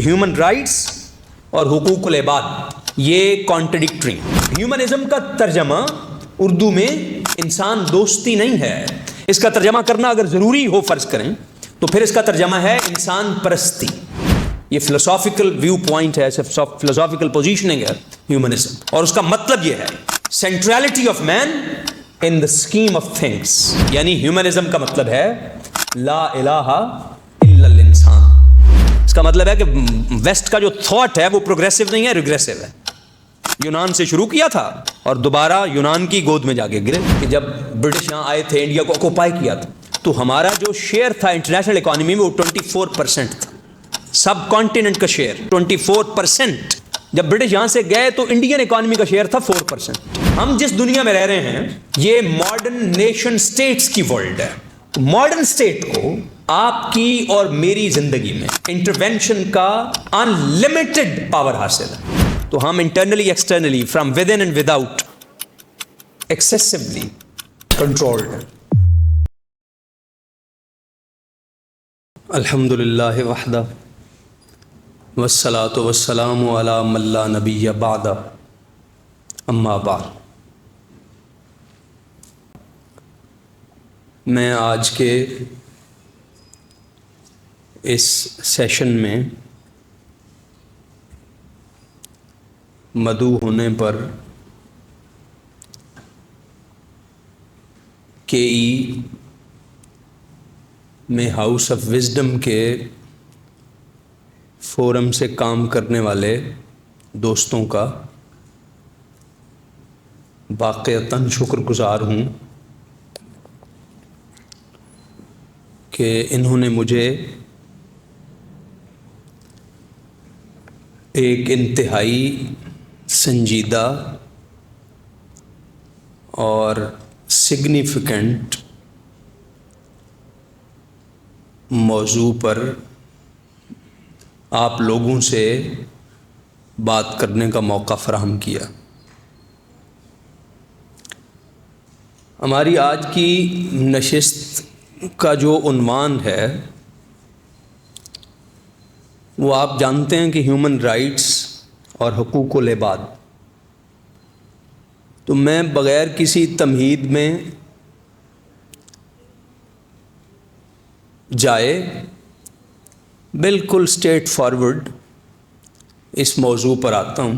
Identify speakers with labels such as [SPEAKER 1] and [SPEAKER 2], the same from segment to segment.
[SPEAKER 1] Human rights اور حقوق العباد یہ کانٹرڈکٹری. ہیومنزم کا ترجمہ اردو میں انسان دوستی نہیں ہے. اس کا ترجمہ کرنا اگر ضروری ہو فرض کریں تو پھر اس کا ترجمہ ہے انسان پرستی. یہ فلسافیکل ویو پوائنٹ ہے, فلسافیکل پوزیشننگ ہے ہیومنزم, اور اس کا مطلب یہ ہے centrality of man in the scheme of things. یعنی ہیومنزم کا مطلب ہے لا الہ الا الانسان. اس کا مطلب ہے کہ ویسٹ کا جو تھاٹ ہے وہ پروگریسو نہیں ہے, ریگریسو ہے. یونان سے شروع کیا تھا اور دوبارہ یونان کی گود میں جا کے گرے. کہ جب برٹش یہاں آئے تھے, انڈیا کو آکوپائی کیا تھا, تو ہمارا جو شیئر تھا انٹرنیشنل اکانومی میں وہ 24% تھا. سب کانٹیننٹ کا شیئر 24%. جب برٹش یہاں سے گئے تو انڈین اکانومی کا شیئر تھا 4%. ہم جس دنیا میں رہ رہے ہیں یہ ماڈرن نیشن سٹیٹس کی ورلڈ ہے. ماڈرن سٹیٹ کو آپ کی اور میری زندگی میں انٹرونشن کا ان لمیٹڈ پاور حاصل ہے. تو ہم internally externally from with in and with out ایکسیسولی controlled ہیں. الحمد للہ وحدہ والصلاۃ والسلام علی من لا نبی بعدہ اما بعد. میں آج کے اس سیشن میں مدعو ہونے پر کے ای میں ہاؤس آف وزڈم کے فورم سے کام کرنے والے دوستوں کا واقعتاً شکر گزار ہوں کہ انہوں نے مجھے ایک انتہائی سنجیدہ اور سگنیفیکنٹ موضوع پر آپ لوگوں سے بات کرنے کا موقع فراہم کیا. ہماری آج کی نشست کا جو عنوان ہے وہ آپ جانتے ہیں کہ ہیومن رائٹس اور حقوق العباد. تو میں بغیر کسی تمہید میں جائے بالکل اسٹریٹ فارورڈ اس موضوع پر آتا ہوں.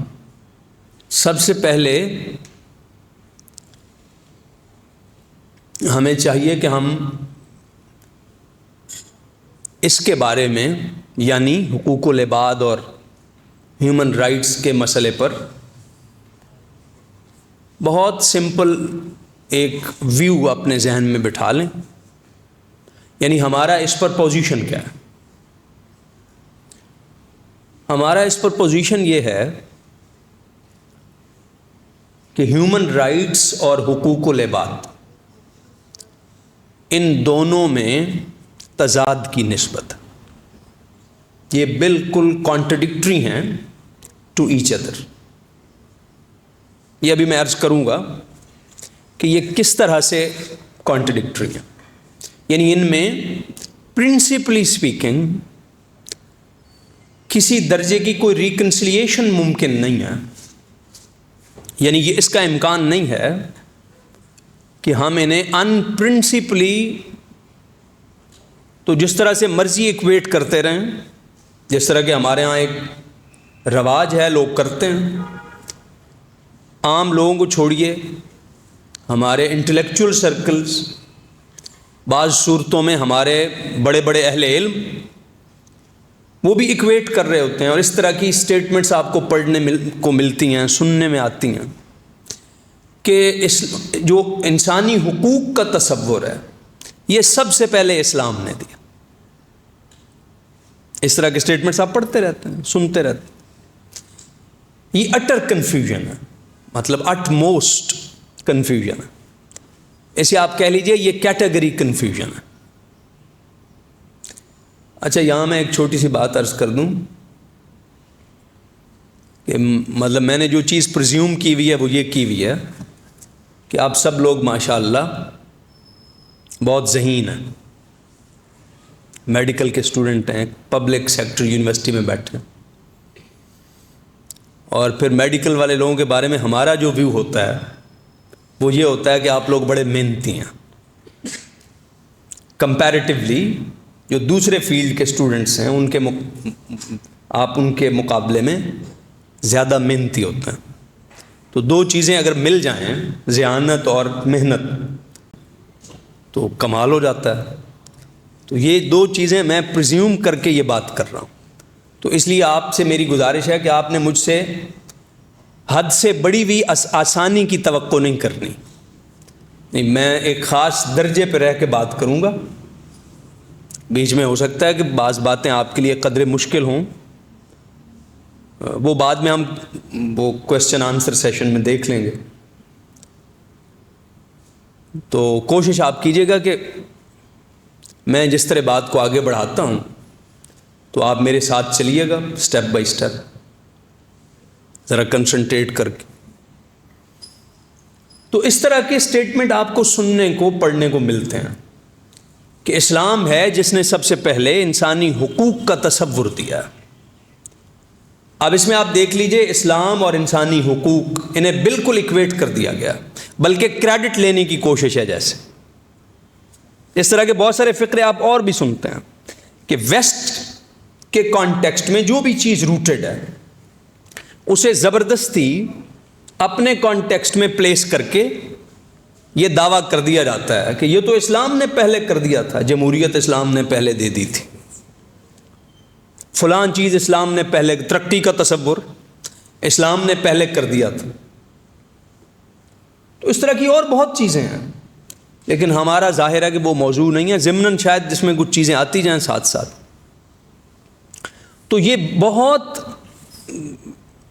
[SPEAKER 1] سب سے پہلے ہمیں چاہیے کہ ہم اس کے بارے میں یعنی حقوق العباد اور ہیومن رائٹس کے مسئلے پر بہت سمپل ایک ویو اپنے ذہن میں بٹھا لیں. یعنی ہمارا اس پر پوزیشن کیا ہے. ہمارا اس پر پوزیشن یہ ہے کہ ہیومن رائٹس اور حقوق العباد ان دونوں میں تضاد کی نسبت, یہ بالکل کانٹرڈکٹری ہیں ٹو ایچ ادر. یہ ابھی میں عرض کروں گا کہ یہ کس طرح سے کانٹرڈکٹری ہیں. یعنی ان میں پرنسپلی اسپیکنگ کسی درجے کی کوئی ریکنسلیشن ممکن نہیں ہے. یعنی یہ اس کا امکان نہیں ہے کہ ہم انہیں ان پرنسپلی تو جس طرح سے مرضی ایکویٹ کرتے رہیں, جس طرح کہ ہمارے ہاں ایک رواج ہے لوگ کرتے ہیں. عام لوگوں کو چھوڑیے, ہمارے انٹلیکچوئل سرکلز, بعض صورتوں میں ہمارے بڑے بڑے اہل علم وہ بھی ایکویٹ کر رہے ہوتے ہیں. اور اس طرح کی اسٹیٹمنٹس آپ کو پڑھنے کو ملتی ہیں, سننے میں آتی ہیں کہ جو انسانی حقوق کا تصور ہے یہ سب سے پہلے اسلام نے دیا. اس طرح کے اسٹیٹمنٹس آپ پڑھتے رہتے ہیں, سنتے رہتے ہیں. یہ اٹر کنفیوژن ہے, مطلب اٹ موسٹ کنفیوژن ہے. اسے آپ کہہ لیجئے یہ کیٹیگری کنفیوژن ہے. اچھا, یہاں میں ایک چھوٹی سی بات عرض کر دوں کہ مطلب میں نے جو چیز پرزیوم کی ہوئی ہے وہ یہ کی ہوئی ہے کہ آپ سب لوگ ماشاءاللہ بہت ذہین ہیں, میڈیکل کے اسٹوڈنٹ ہیں, پبلک سیکٹر یونیورسٹی میں بیٹھے ہیں, اور پھر میڈیکل والے لوگوں کے بارے میں ہمارا جو ویو ہوتا ہے وہ یہ ہوتا ہے کہ آپ لوگ بڑے محنتی ہیں، کمپیریٹیولی جو دوسرے فیلڈ کے اسٹوڈنٹس ہیں آپ ان کے مقابلے میں زیادہ محنتی ہوتے ہیں. تو دو چیزیں اگر مل جائیں، ذہانت اور محنت، تو کمال ہو جاتا ہے. تو یہ دو چیزیں میں پریزیوم کر کے یہ بات کر رہا ہوں. تو اس لیے آپ سے میری گزارش ہے کہ آپ نے مجھ سے حد سے بڑی ہوئی آسانی کی توقع نہیں کرنی. نہیں، میں ایک خاص درجے پہ رہ کے بات کروں گا. بیچ میں ہو سکتا ہے کہ بعض باتیں آپ کے لیے قدرے مشکل ہوں، وہ بعد میں ہم وہ کویسچن آنسر سیشن میں دیکھ لیں گے. تو کوشش آپ کیجیے گا کہ میں جس طرح بات کو آگے بڑھاتا ہوں تو آپ میرے ساتھ چلیے گا سٹیپ بائی سٹیپ، ذرا کنسنٹریٹ کر کے. تو اس طرح کے سٹیٹمنٹ آپ کو سننے کو پڑھنے کو ملتے ہیں کہ اسلام ہے جس نے سب سے پہلے انسانی حقوق کا تصور دیا. اب اس میں آپ دیکھ لیجئے، اسلام اور انسانی حقوق انہیں بالکل ایکویٹ کر دیا گیا، بلکہ کریڈٹ لینے کی کوشش ہے. جیسے اس طرح کے بہت سارے فقرے آپ اور بھی سنتے ہیں کہ ویسٹ کے کانٹیکسٹ میں جو بھی چیز روٹڈ ہے اسے زبردستی اپنے کانٹیکسٹ میں پلیس کر کے یہ دعویٰ کر دیا جاتا ہے کہ یہ تو اسلام نے پہلے کر دیا تھا، جمہوریت اسلام نے پہلے دے دی تھی، فلاں چیز اسلام نے پہلے، ترقی کا تصور اسلام نے پہلے کر دیا تھا. تو اس طرح کی اور بہت چیزیں ہیں، لیکن ہمارا ظاہر ہے کہ وہ موضوع نہیں ہے. ضمناً شاید جس میں کچھ چیزیں آتی جائیں ساتھ ساتھ. تو یہ بہت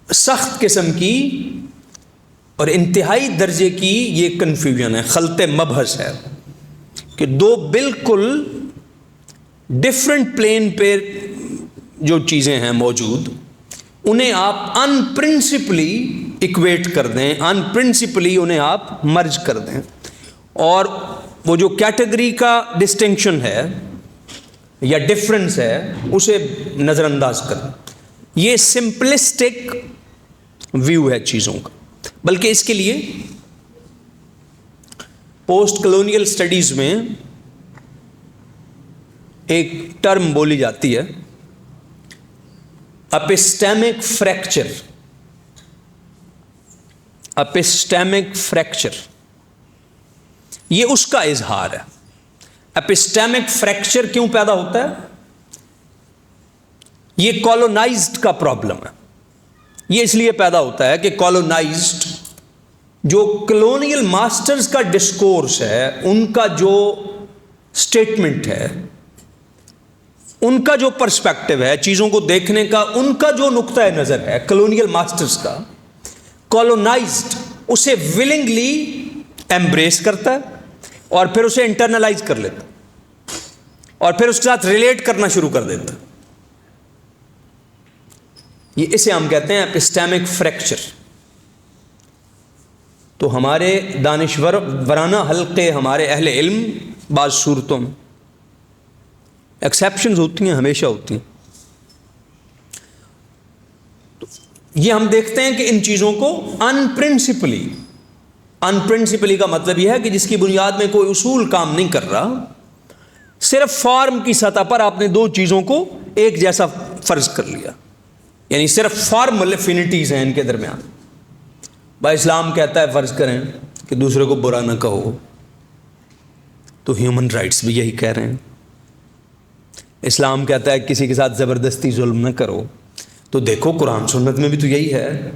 [SPEAKER 1] سخت قسم کی اور انتہائی درجے کی یہ کنفیوژن ہے، خلط مبحث ہے کہ دو بالکل ڈفرینٹ پلین پہ جو چیزیں ہیں موجود، انہیں آپ ان پرنسپلی ایکویٹ کر دیں، ان پرنسپلی انہیں آپ مرج کر دیں، اور وہ جو کیٹیگری کا ڈسٹنکشن ہے یا ڈفرنس ہے اسے نظر انداز کر دیں. یہ سمپلسٹک ویو ہے چیزوں کا. بلکہ اس کے لیے پوسٹ کلونیل سٹڈیز میں ایک ٹرم بولی جاتی ہے، اپسٹیمک فریکچر. اپسٹیمک فریکچر یہ اس کا اظہار ہے. اپسٹیمک فریکچر کیوں پیدا ہوتا ہے؟ یہ کالونائزڈ کا پرابلم ہے. یہ اس لیے پیدا ہوتا ہے کہ کالونائزڈ جو کلونیل ماسٹرز کا ڈسکورس ہے، ان کا جو سٹیٹمنٹ ہے، ان کا جو پرسپیکٹو ہے چیزوں کو دیکھنے کا، ان کا جو نقطۂ نظر ہے کلونیل ماسٹرز کا، کالونائزڈ اسے ولنگلی ایمبریس کرتا ہے اور پھر اسے انٹرنلائز کر لیتا اور پھر اس کے ساتھ ریلیٹ کرنا شروع کر دیتا. یہ اسے ہم کہتے ہیں اپسٹیمک فریکچر. تو ہمارے دانشورانہ حلقے، ہمارے اہل علم بعض صورتوں میں ایکسیپشنز ہوتی ہیں، ہمیشہ ہوتی ہیں. تو یہ ہم دیکھتے ہیں کہ ان چیزوں کو ان پرنسپلی کا مطلب یہ ہے کہ جس کی بنیاد میں کوئی اصول کام نہیں کر رہا، صرف فارم کی سطح پر آپ نے دو چیزوں کو ایک جیسا فرض کر لیا، یعنی صرف فارمل افینٹیز ہیں ان کے درمیان. بھائی اسلام کہتا ہے فرض کریں کہ دوسرے کو برا نہ کہو، تو ہیومن رائٹس بھی یہی کہہ رہے ہیں. اسلام کہتا ہے کسی کے ساتھ زبردستی ظلم نہ کرو، تو دیکھو قرآن سنت میں بھی تو یہی ہے.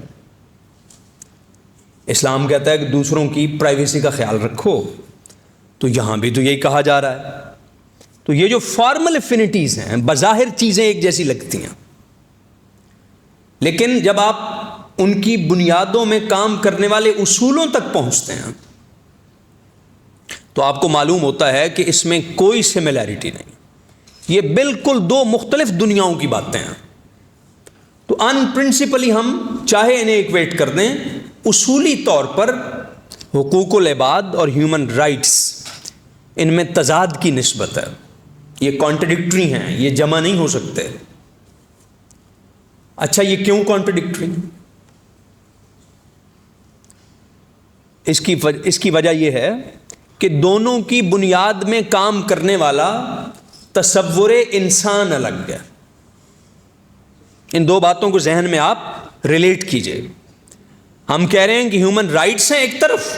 [SPEAKER 1] اسلام کہتا ہے کہ دوسروں کی پرائیویسی کا خیال رکھو، تو یہاں بھی تو یہی کہا جا رہا ہے. تو یہ جو فارمل افینٹیز ہیں، بظاہر چیزیں ایک جیسی لگتی ہیں، لیکن جب آپ ان کی بنیادوں میں کام کرنے والے اصولوں تک پہنچتے ہیں تو آپ کو معلوم ہوتا ہے کہ اس میں کوئی سملیرٹی نہیں. یہ بالکل دو مختلف دنیاؤں کی باتیں ہیں. تو ان پرنسپلی ہم چاہے انہیں ایکویٹ کر دیں، اصولی طور پر حقوق العباد اور ہیومن رائٹس ان میں تضاد کی نسبت ہے. یہ کانٹرڈکٹری ہیں، یہ جمع نہیں ہو سکتے. اچھا، یہ کیوں کانٹرڈکٹری؟ اس کی وجہ یہ ہے کہ دونوں کی بنیاد میں کام کرنے والا تصور انسان الگ ہے. ان دو باتوں کو ذہن میں آپ ریلیٹ کیجئے. ہم کہہ رہے ہیں کہ ہیومن رائٹس ہیں ایک طرف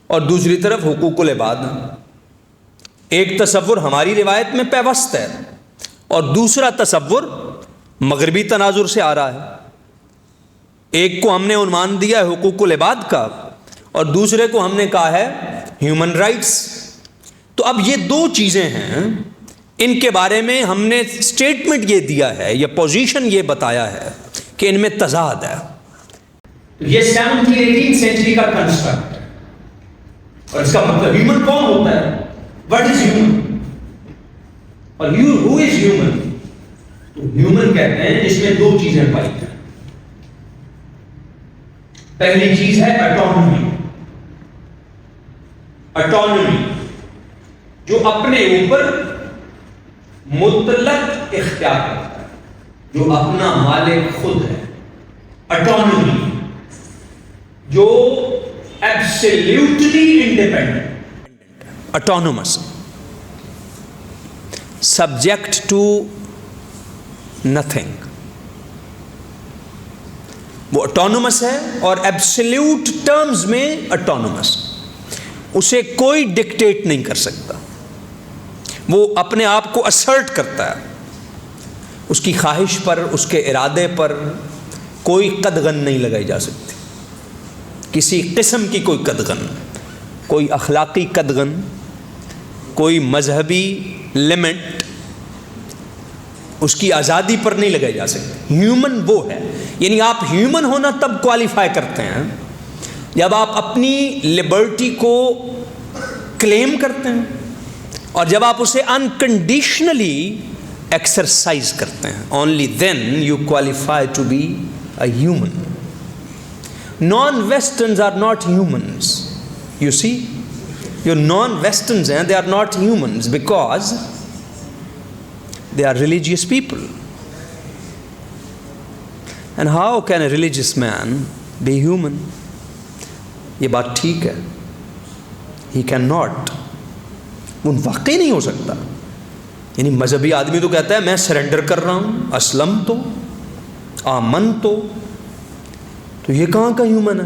[SPEAKER 1] اور دوسری طرف حقوق العباد ہیں. ایک تصور ہماری روایت میں پیوست ہے اور دوسرا تصور مغربی تناظر سے آ رہا ہے. ایک کو ہم نے عنوان دیا ہے حقوق العباد کا اور دوسرے کو ہم نے کہا ہے ہیومن رائٹس. تو اب یہ دو چیزیں ہیں، ان کے بارے میں ہم نے اسٹیٹمنٹ یہ دیا ہے، یہ پوزیشن یہ بتایا ہے کہ ان میں تضاد ہے. یہ 17-18 سینچری کا کنسٹرکٹ ہے اور اس کا مطلب ہیومن کون ہوتا ہے، واٹ از ہیومن، اور ہو از ہیومن. تو ہیومن کہتے ہیں جس میں دو چیزیں پائی جائیں. پہلی چیز ہے اٹانومی. اٹانومی جو اپنے اوپر مطلق اختیار کرتا ہے، جو اپنا مالک خود ہے. اٹانومی جو absolutely independent, autonomous, subject to nothing. وہ اٹانومس ہے اور ایبسلیوٹ ٹرمز میں اٹانومس. اسے کوئی ڈکٹیٹ نہیں کر سکتا، وہ اپنے آپ کو اسرٹ کرتا ہے. اس کی خواہش پر، اس کے ارادے پر کوئی قدغن نہیں لگائی جا سکتی، کسی قسم کی کوئی قدغن، کوئی اخلاقی قدغن، کوئی مذہبی لمٹ اس کی آزادی پر نہیں لگائی جا سکتی. ہیومن وہ ہے، یعنی آپ ہیومن ہونا تب کوالیفائی کرتے ہیں جب آپ اپنی لبرٹی کو کلیم کرتے ہیں اور جب آپ اسے انکنڈیشنلی ایکسرسائز کرتے ہیں. Only then you qualify to be a human. Non-Westerns are not humans. You see, your non-Westerns, they are not humans because they are religious people. And how can a religious man be human? یہ بات ٹھیک ہے. He cannot. وہ واقعی نہیں ہو سکتا. یعنی مذہبی آدمی تو کہتا ہے میں سرنڈر کر رہا ہوں، اسلم تو، آمن تو یہ کہاں کا ہیومن ہے؟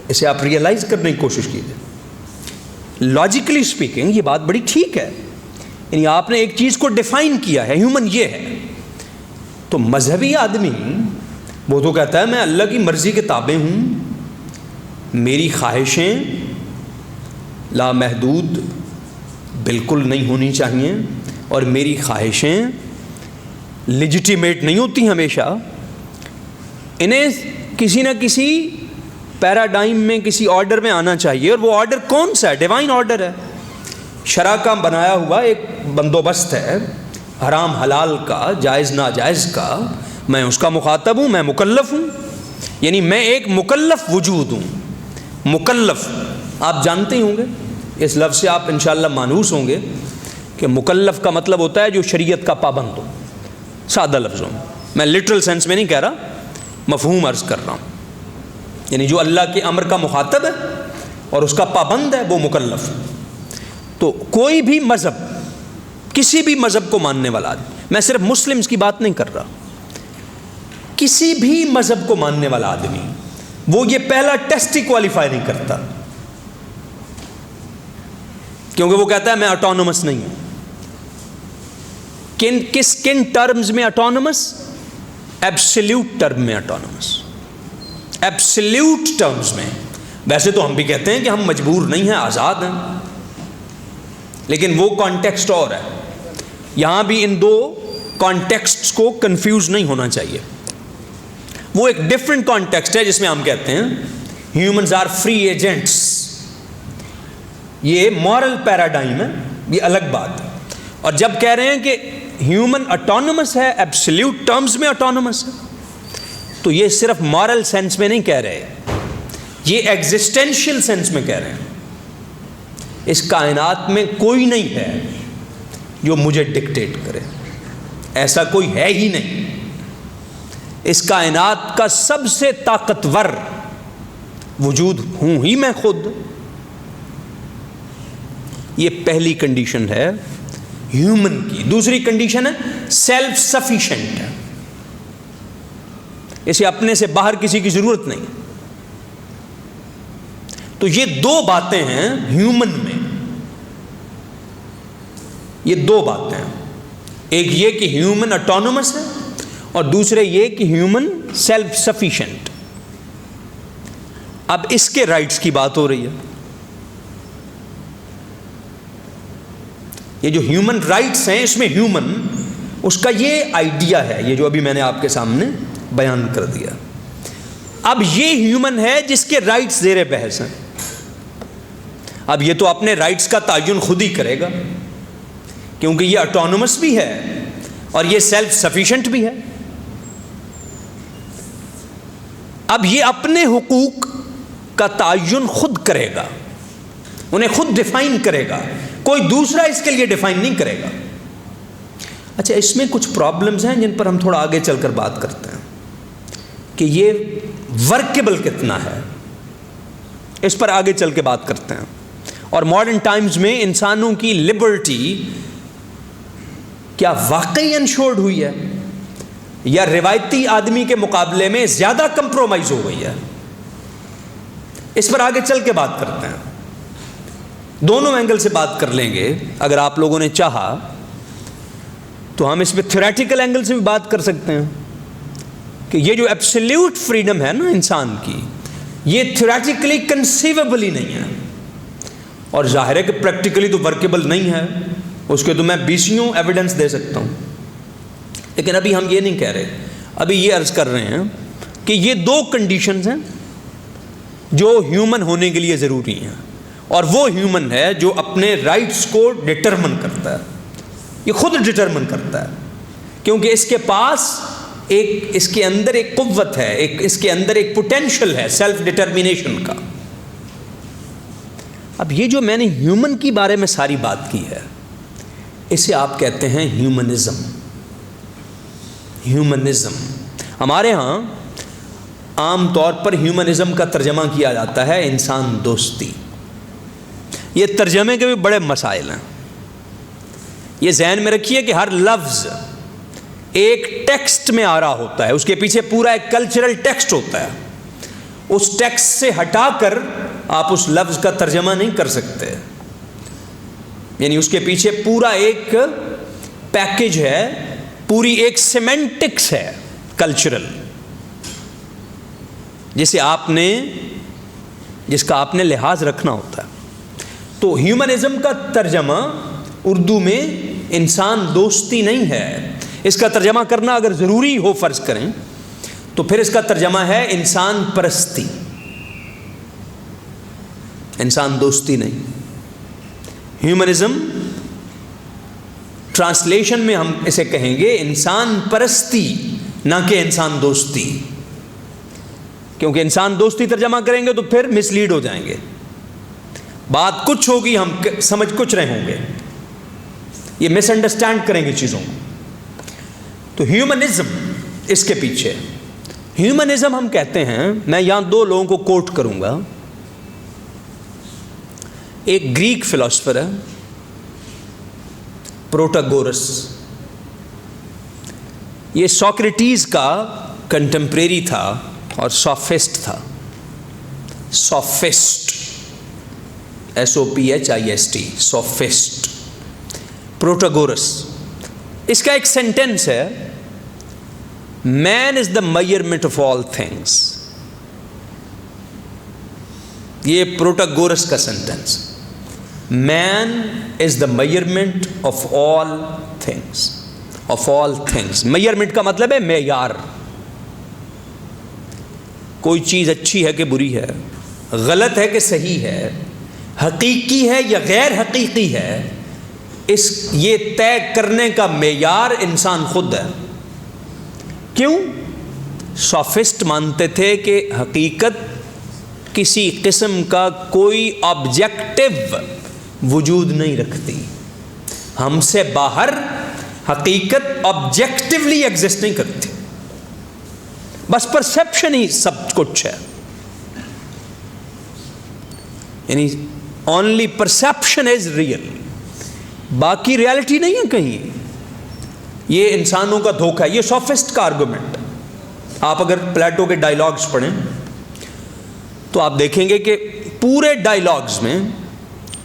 [SPEAKER 1] اسے آپ ریئلائز کرنے کی کوشش کیجیے. لاجیکلی اسپیکنگ یہ بات بڑی ٹھیک ہے، یعنی آپ نے ایک چیز کو ڈیفائن کیا ہے، ہیومن یہ ہے. تو مذہبی آدمی وہ تو کہتا ہے میں اللہ کی مرضی کے تابع ہوں، میری خواہشیں لامحدود بالکل نہیں ہونی چاہیے اور میری خواہشیں لیجیٹیمیٹ نہیں ہوتی ہمیشہ. انہیں کسی نہ کسی پیراڈائم میں، کسی آرڈر میں آنا چاہیے، اور وہ آرڈر کون سا ہے؟ ڈیوائن آرڈر ہے. شرع کا بنایا ہوا ایک بندوبست ہے، حرام حلال کا، جائز ناجائز کا. میں اس کا مخاطب ہوں، میں مکلف ہوں. یعنی میں ایک مکلف وجود ہوں. مکلف آپ جانتے ہی ہوں گے، اس لفظ سے آپ انشاءاللہ مانوس ہوں گے کہ مکلف کا مطلب ہوتا ہے جو شریعت کا پابند ہو. سادہ لفظوں میں، میں لٹرل سینس میں نہیں کہہ رہا، مفہوم عرض کر رہا ہوں. یعنی جو اللہ کے امر کا مخاطب ہے اور اس کا پابند ہے وہ مکلف. تو کوئی بھی مذہب، کسی بھی مذہب کو ماننے والا آدمی، میں صرف مسلمز کی بات نہیں کر رہا، کسی بھی مذہب کو ماننے والا آدمی وہ یہ پہلا ٹیسٹ ہی کوالیفائی نہیں کرتا، کیونکہ وہ کہتا ہے میں اٹانومس نہیں ہوں. کن ٹرمز میں اٹانومس؟ ایبسلیوٹ ٹرم میں اٹانومس. ایبسلیوٹ ٹرمز میں. ویسے تو ہم بھی کہتے ہیں کہ ہم مجبور نہیں ہیں، آزاد ہیں، لیکن وہ کانٹیکسٹ اور ہے. یہاں بھی ان دو کانٹیکسٹ کو کنفیوز نہیں ہونا چاہیے. وہ ایک ڈفرینٹ کانٹیکسٹ ہے جس میں ہم کہتے ہیں ہیومنز آر فری ایجنٹس. یہ مورل پیراڈائم ہے، یہ الگ بات ہے. اور جب کہہ رہے ہیں کہ ہیومن اٹانومس ہے، ایبسلیوٹ ٹرمز میں اٹانومس ہے، تو یہ صرف مورل سینس میں نہیں کہہ رہے، یہ ایگزسٹینشیل سینس میں کہہ رہے ہیں. اس کائنات میں کوئی نہیں ہے جو مجھے ڈکٹیٹ کرے، ایسا کوئی ہے ہی نہیں. اس کائنات کا سب سے طاقتور وجود ہوں ہی میں خود. یہ پہلی کنڈیشن ہے ہیومن کی. دوسری کنڈیشن ہے سیلف سفیشینٹ، اسے اپنے سے باہر کسی کی ضرورت نہیں. تو یہ دو باتیں ہیں ہیومن میں، یہ دو باتیں ہیں. ایک یہ کہ ہیومن اٹونومس ہے، اور دوسرے یہ کہ ہیومن سیلف سفیشینٹ. اب اس کے رائٹس کی بات ہو رہی ہے. یہ جو ہیومن رائٹس ہیں اس میں ہیومن، اس کا یہ آئیڈیا ہے، یہ جو ابھی میں نے آپ کے سامنے بیان کر دیا. اب یہ ہیومن ہے جس کے رائٹس زیر بحث ہیں. اب یہ تو اپنے رائٹس کا تعین خود ہی کرے گا، کیونکہ یہ اٹونومس بھی ہے اور یہ سیلف سفیشینٹ بھی ہے. اب یہ اپنے حقوق کا تعین خود کرے گا، انہیں خود ڈیفائن کرے گا، کوئی دوسرا اس کے لیے ڈیفائن نہیں کرے گا. اچھا، اس میں کچھ پرابلمز ہیں جن پر ہم تھوڑا آگے چل کر بات کرتے ہیں کہ یہ ورکیبل کتنا ہے، اس پر آگے چل کے بات کرتے ہیں. اور ماڈرن ٹائمز میں انسانوں کی لبرٹی کیا واقعی انشورڈ ہوئی ہے یا روایتی آدمی کے مقابلے میں زیادہ کمپرومائز ہو گئی ہے؟ اس پر آگے چل کے بات کرتے ہیں. دونوں اینگل سے بات کر لیں گے. اگر آپ لوگوں نے چاہا تو ہم اس پہ تھیوریٹیکل اینگل سے بھی بات کر سکتے ہیں کہ یہ جو ایبسلیوٹ فریڈم ہے نا انسان کی، یہ تھیوریٹیکلی کنسیویبل ہی نہیں ہے، اور ظاہر ہے کہ پریکٹیکلی تو ورکیبل نہیں ہے. اس کے تو میں بیسیوں ایویڈنس دے سکتا ہوں. لیکن ابھی ہم یہ نہیں کہہ رہے، ابھی یہ عرض کر رہے ہیں کہ یہ دو کنڈیشنز ہیں جو ہیومن ہونے کے لیے ضروری ہیں، اور وہ ہیومن ہے جو اپنے رائٹس کو ڈٹرمن کرتا ہے. یہ خود ڈٹرمن کرتا ہے، کیونکہ اس کے پاس اس کے اندر ایک قوت ہے، اس کے اندر ایک پوٹینشل ہے سیلف ڈٹرمینیشن کا. اب یہ جو میں نے ہیومن کی بارے میں ساری بات کی ہے، اسے آپ کہتے ہیں ہیومنزم. ہیومنزم ہمارے ہاں عام طور پر ہیومنزم کا ترجمہ کیا جاتا ہے انسان دوستی. یہ ترجمے کے بھی بڑے مسائل ہیں. یہ ذہن میں رکھیے کہ ہر لفظ ایک ٹیکسٹ میں آ رہا ہوتا ہے، اس کے پیچھے پورا ایک کلچرل ٹیکسٹ ہوتا ہے. اس ٹیکسٹ سے ہٹا کر آپ اس لفظ کا ترجمہ نہیں کر سکتے. یعنی اس کے پیچھے پورا ایک پیکج ہے، پوری ایک سیمینٹکس ہے کلچرل، جس کا آپ نے لحاظ رکھنا ہوتا ہے. تو ہیومنزم کا ترجمہ اردو میں انسان دوستی نہیں ہے. اس کا ترجمہ کرنا اگر ضروری ہو فرض کریں تو پھر اس کا ترجمہ ہے انسان پرستی، انسان دوستی نہیں. ہیومنزم ٹرانسلیشن میں ہم اسے کہیں گے انسان پرستی، نہ کہ انسان دوستی. کیونکہ انسان دوستی ترجمہ کریں گے تو پھر مس لیڈ ہو جائیں گے. بات کچھ ہوگی، ہم سمجھ کچھ رہے ہوں گے، یہ مس انڈرسٹینڈ کریں گے چیزوں کو. تو ہیومنزم اس کے پیچھے. ہیومنزم ہم کہتے ہیں، میں یہاں دو لوگوں کو کوٹ کروں گا. ایک گریک فلاسفر ہے پروٹاگورس، یہ سوکریٹیز کا کنٹمپریری تھا اور سوفسٹ تھا. سوفسٹ، SOPHIST، سوفسٹ، پروٹاگورس. اس کا ایک سینٹینس ہے، man is the measurement of all things. یہ پروٹاگورس کا sentence, man is the measurement of all things. Of all things, measurement کا مطلب ہے معیار. کوئی چیز اچھی ہے کہ بری ہے، غلط ہے کہ صحیح ہے، حقیقی ہے یا غیر حقیقی ہے، یہ طے کرنے کا معیار انسان خود ہے. کیوں؟ سوفسٹ مانتے تھے کہ حقیقت کسی قسم کا کوئی آبجیکٹو وجود نہیں رکھتی. ہم سے باہر حقیقت آبجیکٹولی ایگزسٹ نہیں کرتی، بس پرسیپشن ہی سب کچھ ہے. یعنی اونلی پرسیپشن از ریئل، باقی ریالٹی نہیں ہے کہیں. یہ انسانوں کا دھوکہ ہے، یہ سوفسٹ کا آرگومنٹ. آپ اگر پلیٹو کے ڈائیلاگز پڑھیں تو آپ دیکھیں گے کہ پورے ڈائیلاگز میں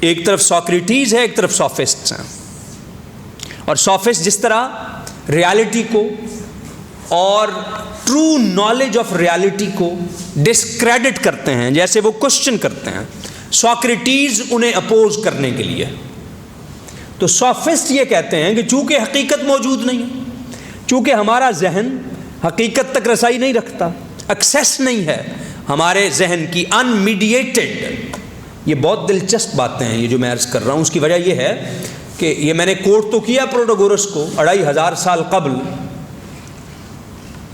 [SPEAKER 1] ایک طرف سوکریٹیز ہے، ایک طرف سوفسٹس ہیں. اور سوفسٹ جس طرح ریالٹی کو اور ٹرو نالج آف ریالٹی کو ڈسکریڈٹ کرتے ہیں، جیسے وہ کوشچن کرتے ہیں، سوکریٹیز انہیں اپوز کرنے کے لیے. تو سوفسٹ یہ کہتے ہیں کہ چونکہ حقیقت موجود نہیں ہے، چونکہ ہمارا ذہن حقیقت تک رسائی نہیں رکھتا، ایکسیس نہیں ہے ہمارے ذہن کی، ان میڈیٹڈ. یہ بہت دلچسپ باتیں ہیں یہ جو میں عرض کر رہا ہوں. اس کی وجہ یہ ہے کہ یہ میں نے کوٹ تو کیا پروٹاگورس کو 2500 سال قبل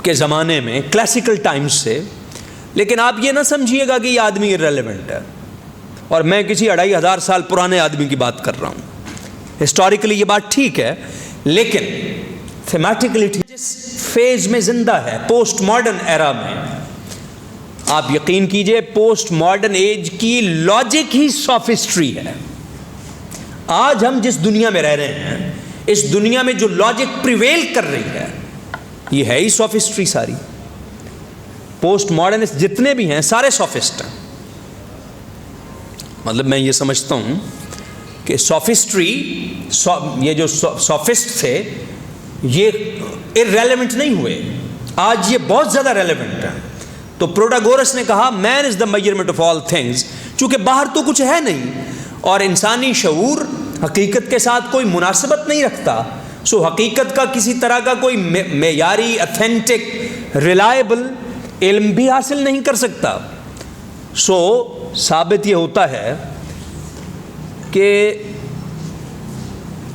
[SPEAKER 1] کے زمانے میں کلاسیکل ٹائمز سے، لیکن آپ یہ نہ سمجھیے گا کہ یہ آدمی ارریلیونٹ ہے اور میں کسی 2500 سال پرانے آدمی کی بات کر رہا ہوں. ہسٹوریکلی یہ بات ٹھیک ہے، لیکن تھیمیٹیکلی جس فیز میں زندہ ہے پوسٹ ماڈرن ایرا میں، آپ یقین کیجئے پوسٹ ماڈرن ایج کی لاجک ہی سوفسٹری ہے. آج ہم جس دنیا میں رہ رہے ہیں، اس دنیا میں جو لاجک پریویل کر رہی ہے یہ ہے ہی سوفسٹری ساری. پوسٹ ماڈرنسٹ جتنے بھی ہیں سارے سوفسٹ ہیں. مطلب میں یہ سمجھتا ہوں کہ سوفسٹری، یہ جو سوفسٹ تھے یہ ارریلیونٹ نہیں ہوئے، آج یہ بہت زیادہ ریلیونٹ ہے. تو پروٹاگورس نے کہا man is the measurement of all things, چونکہ باہر تو کچھ ہے نہیں اور انسانی شعور حقیقت کے ساتھ کوئی مناسبت نہیں رکھتا، سو حقیقت کا کسی طرح کا کوئی معیاری، اتھینٹک، ریلائبل علم بھی حاصل نہیں کر سکتا. سو ثابت یہ ہوتا ہے کہ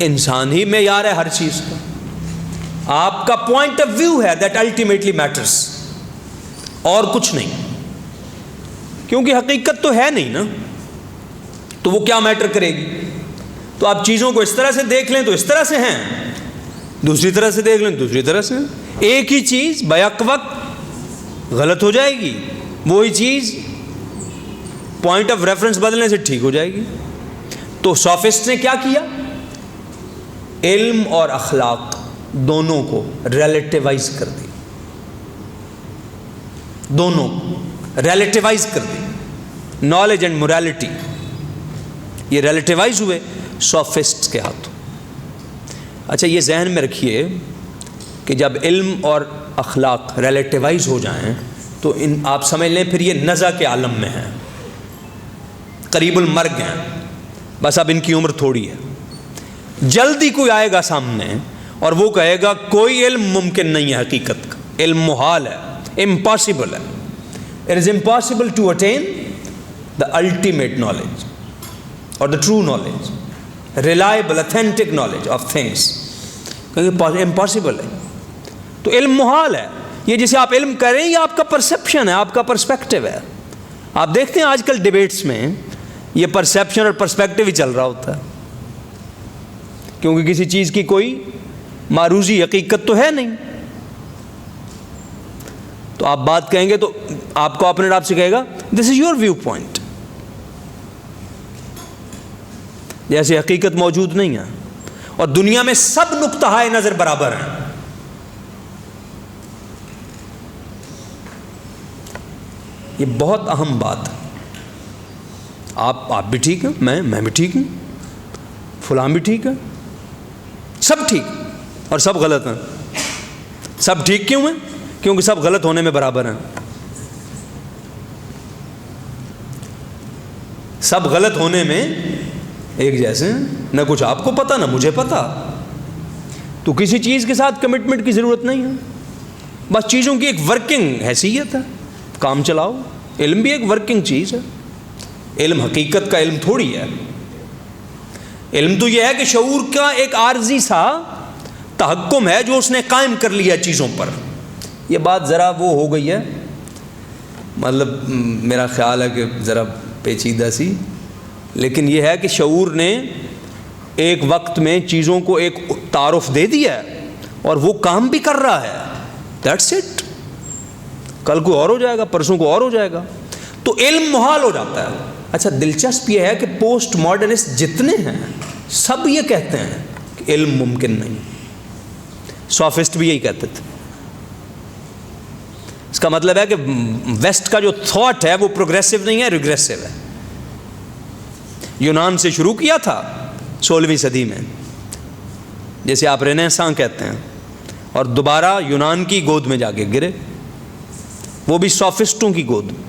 [SPEAKER 1] انسان ہی معیار ہے ہر چیز کا. آپ کا پوائنٹ آف ویو ہے دیٹ الٹیمیٹلی میٹرس، اور کچھ نہیں. کیونکہ حقیقت تو ہے نہیں نا، تو وہ کیا میٹر کرے گی. تو آپ چیزوں کو اس طرح سے دیکھ لیں تو اس طرح سے ہیں، دوسری طرح سے دیکھ لیں دوسری طرح سے. ایک ہی چیز بیک وقت غلط ہو جائے گی، وہی چیز پوائنٹ آف ریفرنس بدلنے سے ٹھیک ہو جائے گی. تو سوفسٹ نے کیا کیا؟ علم اور اخلاق دونوں کو ریلیٹیوائز کر دی، دونوں ریلیٹیوائز کر دی. نالج اینڈ موریلٹی یہ ریلیٹیوائز ہوئے سوفسٹ کے ہاتھوں. اچھا یہ ذہن میں رکھیے کہ جب علم اور اخلاق ریلیٹیوائز ہو جائیں تو آپ سمجھ لیں پھر یہ نزع کے عالم میں ہیں، قریب المرگ ہیں، بس اب ان کی عمر تھوڑی ہے. جلدی کوئی آئے گا سامنے اور وہ کہے گا کوئی علم ممکن نہیں ہے حقیقت کا، علم محال ہے، امپاسبل ہے. It is impossible to attain the ultimate knowledge اور the true knowledge, reliable authentic knowledge of things, کیونکہ امپاسبل ہے. تو علم محال ہے. یہ جسے آپ علم کر رہے ہیں یہ آپ کا پرسیپشن ہے، آپ کا پرسپیکٹیو ہے. آپ دیکھتے ہیں آج کل ڈیبیٹس میں یہ پرسیپشن اور پرسپیکٹیو ہی چل رہا ہوتا ہے، کیونکہ کسی چیز کی کوئی معروضی حقیقت تو ہے نہیں. تو آپ بات کہیں گے تو آپ کو اپنے آپ سے کہے گا دس از یور ویو پوائنٹ، جیسے حقیقت موجود نہیں ہے اور دنیا میں سب نقطہ نظر برابر ہیں. یہ بہت اہم بات ہے. آپ بھی ٹھیک ہیں، میں بھی ٹھیک ہوں، فلاں بھی ٹھیک ہے، سب ٹھیک اور سب غلط ہیں. سب ٹھیک کیوں ہیں؟ کیونکہ سب غلط ہونے میں برابر ہیں. سب غلط ہونے میں ایک جیسے ہیں، نہ کچھ آپ کو پتہ نہ مجھے پتہ. تو کسی چیز کے ساتھ کمٹمنٹ کی ضرورت نہیں ہے، بس چیزوں کی ایک ورکنگ حیثیت ہے، کام چلاؤ. علم بھی ایک ورکنگ چیز ہے. علم حقیقت کا علم تھوڑی ہے. علم تو یہ ہے کہ شعور کا ایک عارضی سا تحکم ہے جو اس نے قائم کر لیا چیزوں پر. یہ بات ذرا وہ ہو گئی ہے، مطلب میرا خیال ہے کہ ذرا پیچیدہ سی، لیکن یہ ہے کہ شعور نے ایک وقت میں چیزوں کو ایک تعارف دے دیا ہے اور وہ کام بھی کر رہا ہے. That's it. کل کو اور ہو جائے گا، پرسوں کو اور ہو جائے گا. تو علم محال ہو جاتا ہے. اچھا دلچسپ یہ ہے کہ پوسٹ ماڈرنسٹ جتنے ہیں سب یہ کہتے ہیں کہ علم ممکن نہیں. سوفسٹ بھی یہی کہتے تھے. اس کا مطلب ہے کہ ویسٹ کا جو تھاٹ ہے وہ پروگریسو نہیں ہے, ریگریسو ہے. یونان سے شروع کیا تھا 16ویں صدی میں, جیسے آپ رینیساں کہتے ہیں, اور دوبارہ یونان کی گود میں جا کے گرے, وہ بھی سوفسٹوں کی گود میں.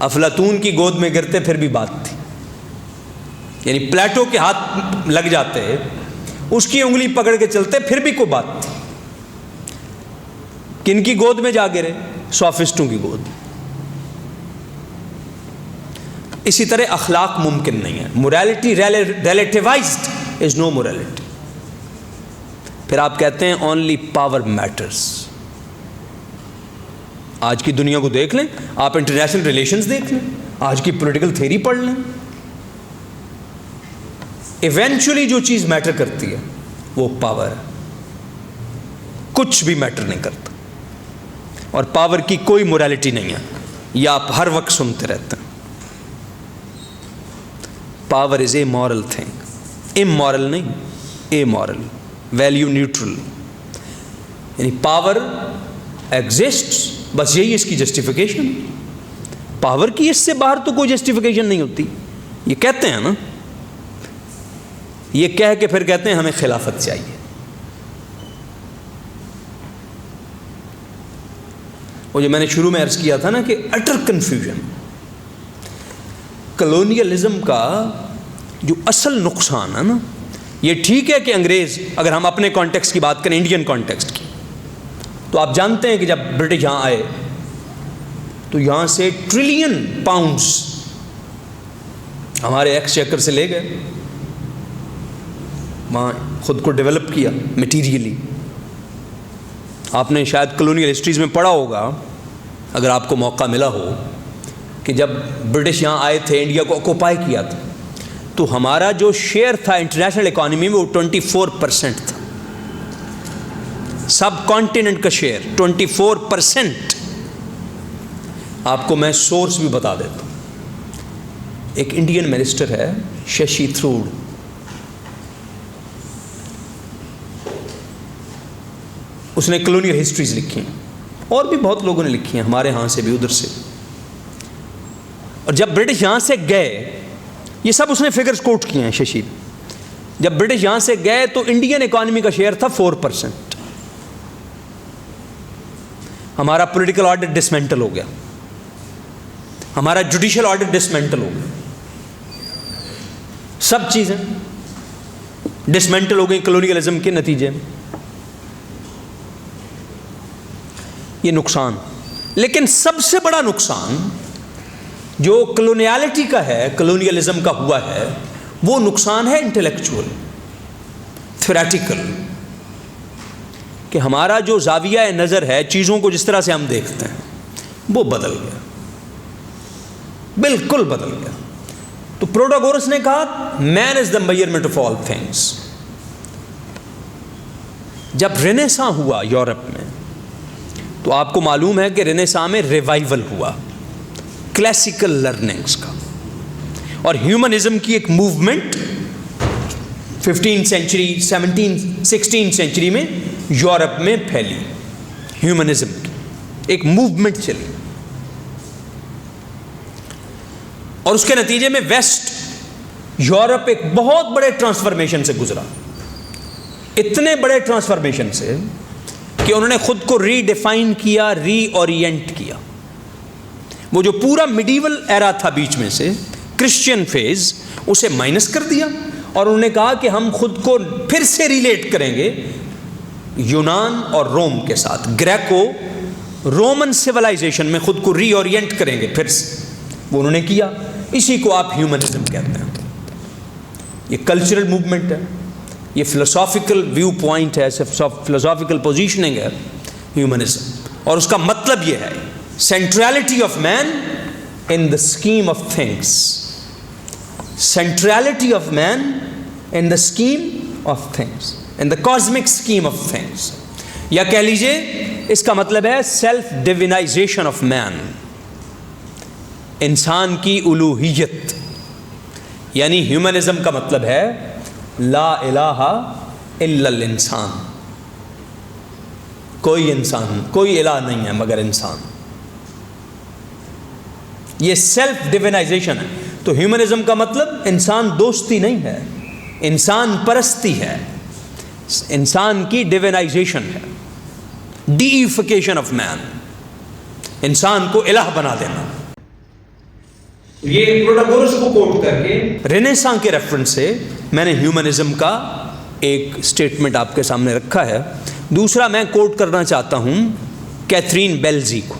[SPEAKER 1] افلاطون کی گود میں گرتے پھر بھی بات تھی, یعنی پلیٹو کے ہاتھ لگ جاتے, اس کی انگلی پکڑ کے چلتے پھر بھی کوئی بات تھی. کن کی گود میں جا گرے؟ سوفسٹوں کی گود. اسی طرح اخلاق ممکن نہیں ہے. موریلٹی ریلیٹیوائزڈ از نو موریلٹی. پھر آپ کہتے ہیں اونلی پاور میٹرز. آج کی دنیا کو دیکھ لیں, آپ انٹرنیشنل ریلیشنز دیکھ لیں, آج کی پولیٹیکل تھیوری پڑھ لیں, ایونچولی جو چیز میٹر کرتی ہے وہ پاور ہے, کچھ بھی میٹر نہیں کرتا. اور پاور کی کوئی موریلٹی نہیں ہے, یہ آپ ہر وقت سنتے رہتے ہیں. Power is a moral thing, amoral نہیں, اے مورل, ویلیو نیوٹرل. یعنی پاور ایگزسٹس, بس یہی اس کی جسٹیفیکیشن. پاور کی اس سے باہر تو کوئی جسٹیفیکیشن نہیں ہوتی. یہ کہتے ہیں نا, یہ کہہ کے پھر کہتے ہیں ہمیں خلافت چاہیے. وہ جو میں نے شروع میں عرض کیا تھا نا کہ اٹر کنفیوژن. کلونیلزم کا جو اصل نقصان ہے نا, یہ ٹھیک ہے کہ انگریز, اگر ہم اپنے کانٹیکسٹ کی بات کریں, انڈین کانٹیکسٹ کی, تو آپ جانتے ہیں کہ جب برٹش یہاں آئے تو یہاں سے ٹریلین پاؤنڈز ہمارے ایکسچیکر سے لے گئے, وہاں خود کو ڈیولپ کیا میٹیریلی. آپ نے شاید کلونیل ہسٹریز میں پڑھا ہوگا, اگر آپ کو موقع ملا ہو, کہ جب برٹش یہاں آئے تھے, انڈیا کو آکوپائی کیا تھا, تو ہمارا جو شیئر تھا انٹرنیشنل اکانومی میں وہ 24% تھا. سب کانٹیننٹ کا شیئر 24%. آپ کو میں سورس بھی بتا دیتا ہوں. ایک انڈین منسٹر ہے ششی تھروڈ, اس نے کلونیل ہسٹریز لکھی ہیں, اور بھی بہت لوگوں نے لکھی ہیں, ہمارے ہاں سے بھی ادھر سے. اور جب برٹش یہاں سے گئے, یہ سب اس نے فگرز کوٹ کیے ہیں ششی. جب برٹش یہاں سے گئے تو انڈین اکانومی کا شیئر تھا 4%. ہمارا پولیٹیکل آرڈر ڈسمینٹل ہو گیا, ہمارا جوڈیشل آرڈر ڈسمینٹل ہو گیا, سب چیزیں ڈسمینٹل ہو گئی کلونیلزم کے نتیجے میں. یہ نقصان. لیکن سب سے بڑا نقصان جو کلونیالٹی کا ہے, کلونیلزم کا ہوا ہے, وہ نقصان ہے انٹلیکچوئل, تھیوریٹیکل. کہ ہمارا جو زاویہ نظر ہے چیزوں کو جس طرح سے ہم دیکھتے ہیں وہ بدل گیا, بالکل بدل گیا. تو پروٹاگورس نے کہا man is the measurement of all things. جب رینیساں ہوا یورپ میں, تو آپ کو معلوم ہے کہ رینیساں میں ریوائول ہوا کلاسیکل لرننگز کا, اور ہیومنزم کی ایک موومنٹ 15 سینچری 16 سینچری میں یورپ میں پھیلی. ہیومنزم کی ایک موومنٹ چلی, اور اس کے نتیجے میں ویسٹ یورپ ایک بہت بڑے ٹرانسفارمیشن سے گزرا. اتنے بڑے ٹرانسفارمیشن سے کہ انہوں نے خود کو ری ڈیفائن کیا, ری اورینٹ کیا. وہ جو پورا میڈیول ایرا تھا بیچ میں سے, کرسچین فیز, اسے مائنس کر دیا, اور انہوں نے کہا کہ ہم خود کو پھر سے ریلیٹ کریں گے یونان اور روم کے ساتھ. گریکو رومن سیولائزیشن میں خود کو ری اورینٹ کریں گے پھر سے. وہ انہوں نے کیا. اسی کو آپ ہیومنزم کہتے ہیں. یہ کلچرل موومنٹ ہے, یہ فلسافیکل ویو پوائنٹ ہے, فلسافیکل پوزیشننگ ہے ہیومنزم. اور اس کا مطلب یہ ہے centrality of man in the scheme of things. Centrality of man in the scheme of things, in the cosmic scheme of things. یا کہہ لیجیے اس کا مطلب ہے سیلف ڈیوینائزیشن آف مین. انسان کی الوہیت، یعنی ہیومنزم کا مطلب ہے لا الہ الا الانسان، کوئی انسان، کوئی الہ نہیں ہے مگر انسان. یہ سیلف ڈیوینائزیشن ہے. تو ہیومنزم کا مطلب انسان دوستی نہیں ہے، انسان پرستی ہے، انسان کی ڈیوینائزیشن ہے، ڈیفیکیشن آف مین، انسان کو الہ بنا دینا. یہ پروٹاگورس کو کوٹ کر کے رینیساں کے ریفرنس سے میں نے ہیومنزم کا ایک سٹیٹمنٹ آپ کے سامنے رکھا ہے. دوسرا میں کوٹ کرنا چاہتا ہوں کیتھرین بیلزی کو.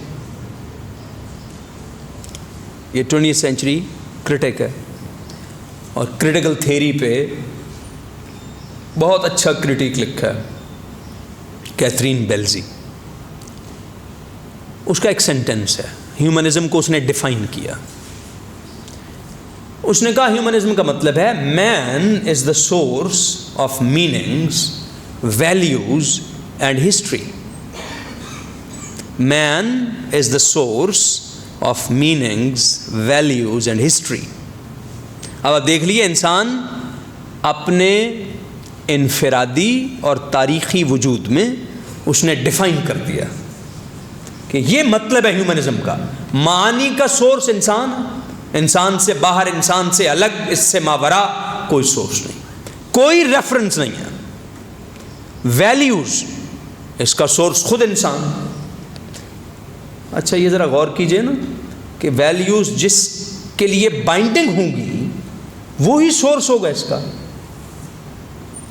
[SPEAKER 1] یہ 20th سینچری کرٹک ہے اور کرٹیکل تھیوری پہ بہت اچھا کرٹیک لکھا ہے کیتھرین بیلزی. اس کا ایک سینٹنس ہے، ہیومنزم کو اس نے ڈیفائن کیا. اس نے کہا ہیومنزم کا مطلب ہے man is the source of meanings, values and history. Man is the source of meanings, values and history. اب آپ دیکھ لیے انسان اپنے انفرادی اور تاریخی وجود میں اس نے ڈیفائن کر دیا کہ یہ مطلب ہے ہیومنزم کا. معانی کا سورس انسان، انسان سے باہر، انسان سے الگ، اس سے ماورا کوئی سورس نہیں، کوئی ریفرنس نہیں ہے. ویلیوز، اس کا سورس خود انسان. اچھا یہ ذرا غور کیجئے نا کہ ویلیوز جس کے لیے بائنڈنگ ہوں گی وہی سورس ہوگا اس کا.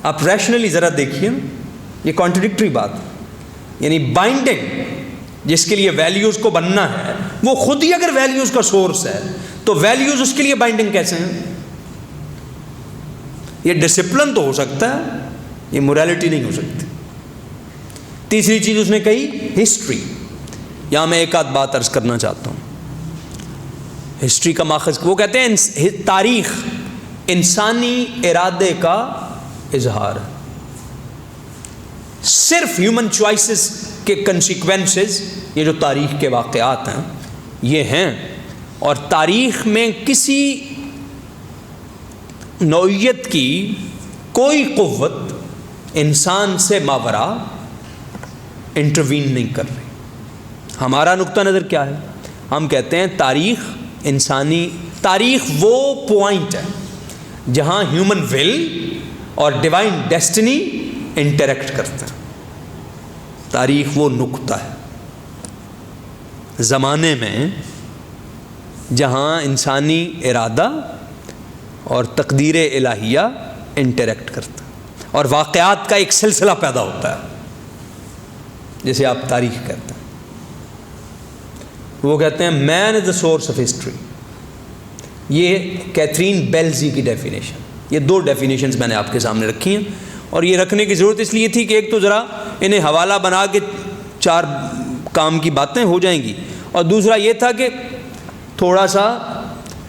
[SPEAKER 1] آپ ریشنلی ذرا دیکھیے، یہ کانٹرڈکٹری بات، یعنی بائنڈنگ جس کے لیے ویلیوز کو بننا ہے وہ خود ہی اگر ویلیوز کا سورس ہے تو ویلیوز اس کے لیے بائنڈنگ کیسے ہیں؟ یہ ڈسپلن تو ہو سکتا ہے، یہ موریلٹی نہیں ہو سکتی. تیسری چیز اس نے کہی ہسٹری. یہاں میں ایک آدھ بات عرض کرنا چاہتا ہوں. ہسٹری کا ماخذ وہ کہتے ہیں تاریخ انسانی ارادے کا اظہار ہے. صرف ہیومن چوائسز کے کنسیکوینسز، یہ جو تاریخ کے واقعات ہیں یہ ہیں، اور تاریخ میں کسی نوعیت کی کوئی قوت انسان سے ماورا انٹروین نہیں کر رہی. ہمارا نقطہ نظر کیا ہے؟ ہم کہتے ہیں تاریخ انسانی، تاریخ وہ پوائنٹ ہے جہاں ہیومن ول اور ڈیوائن ڈیسٹنی انٹریکٹ کرتے ہیں. تاریخ وہ نقطہ ہے زمانے میں جہاں انسانی ارادہ اور تقدیر الہیہ انٹریکٹ کرتا ہے اور واقعات کا ایک سلسلہ پیدا ہوتا ہے جسے آپ تاریخ کہتے ہیں. وہ کہتے ہیں مین is the source of history. یہ کیتھرین بیلزی کی ڈیفینیشن. یہ دو ڈیفینیشنز میں نے آپ کے سامنے رکھی ہیں، اور یہ رکھنے کی ضرورت اس لیے تھی کہ ایک تو ذرا انہیں حوالہ بنا کے چار کام کی باتیں ہو جائیں گی، اور دوسرا یہ تھا کہ تھوڑا سا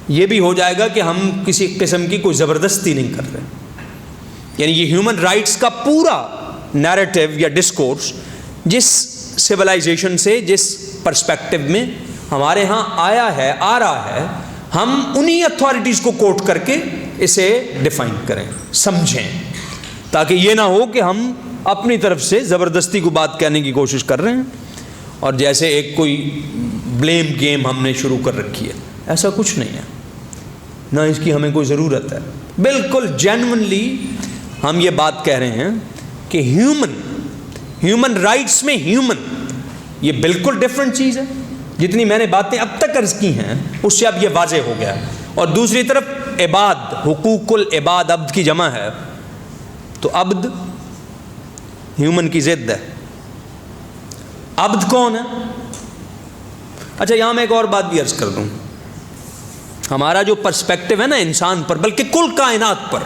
[SPEAKER 1] یہ بھی ہو جائے گا کہ ہم کسی قسم کی کوئی زبردستی نہیں کر رہے. یعنی یہ ہیومن رائٹس کا پورا نیریٹو یا ڈسکورس جس سویلائزیشن سے، جس پرسپیکٹو میں ہمارے ہاں آیا ہے، آ رہا ہے، ہم انہی اتھارٹیز کو کوٹ کر کے اسے ڈیفائن کریں، سمجھیں، تاکہ یہ نہ ہو کہ ہم اپنی طرف سے زبردستی کو بات کہنے کی کوشش کر رہے ہیں اور جیسے ایک کوئی بلیم گیم ہم نے شروع کر رکھی ہے. ایسا کچھ نہیں ہے، نہ اس کی ہمیں کوئی ضرورت ہے. بالکل جینونلی ہم یہ بات کہہ رہے ہیں کہ ہیومن رائٹس میں ہیومن یہ بالکل ڈفرینٹ چیز ہے. جتنی میں نے باتیں اب تک عرض کی ہیں اس سے اب یہ واضح ہو گیا. اور دوسری طرف عباد، حقوق العباد، عبد کی جمع ہے، تو عبد ہیومن کی ضد ہے. عبد کون ہے؟ اچھا یہاں میں ایک اور بات بھی عرض کر دوں. ہمارا جو پرسپیکٹو ہے نا انسان پر، بلکہ کل کائنات پر،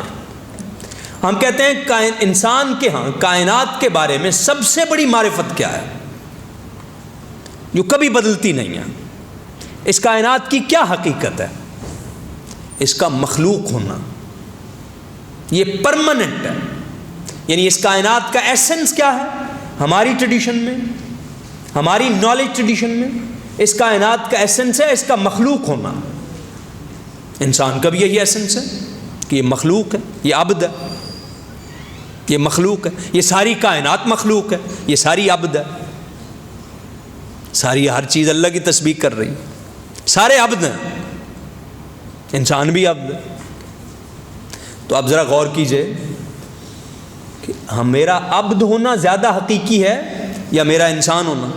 [SPEAKER 1] ہم کہتے ہیں انسان کے ہاں کائنات کے بارے میں سب سے بڑی معرفت کیا ہے جو کبھی بدلتی نہیں ہے. اس کائنات کی کیا حقیقت ہے؟ اس کا مخلوق ہونا، یہ پرماننٹ ہے. یعنی اس کائنات کا ایسنس کیا ہے ہماری ٹریڈیشن میں، ہماری نالج ٹریڈیشن میں؟ اس کائنات کا ایسنس ہے اس کا مخلوق ہونا. انسان کا بھی یہی ایسنس ہے کہ یہ مخلوق ہے, یہ عبد ہے, یہ مخلوق ہے. یہ ساری کائنات مخلوق ہے, یہ ساری عبد ہے. ساری ہر چیز اللہ کی تسبیح کر رہی, سارے عبد ہیں, انسان بھی عبد ہے. تو اب ذرا غور کیجئے کہ میرا عبد ہونا زیادہ حقیقی ہے یا میرا انسان ہونا؟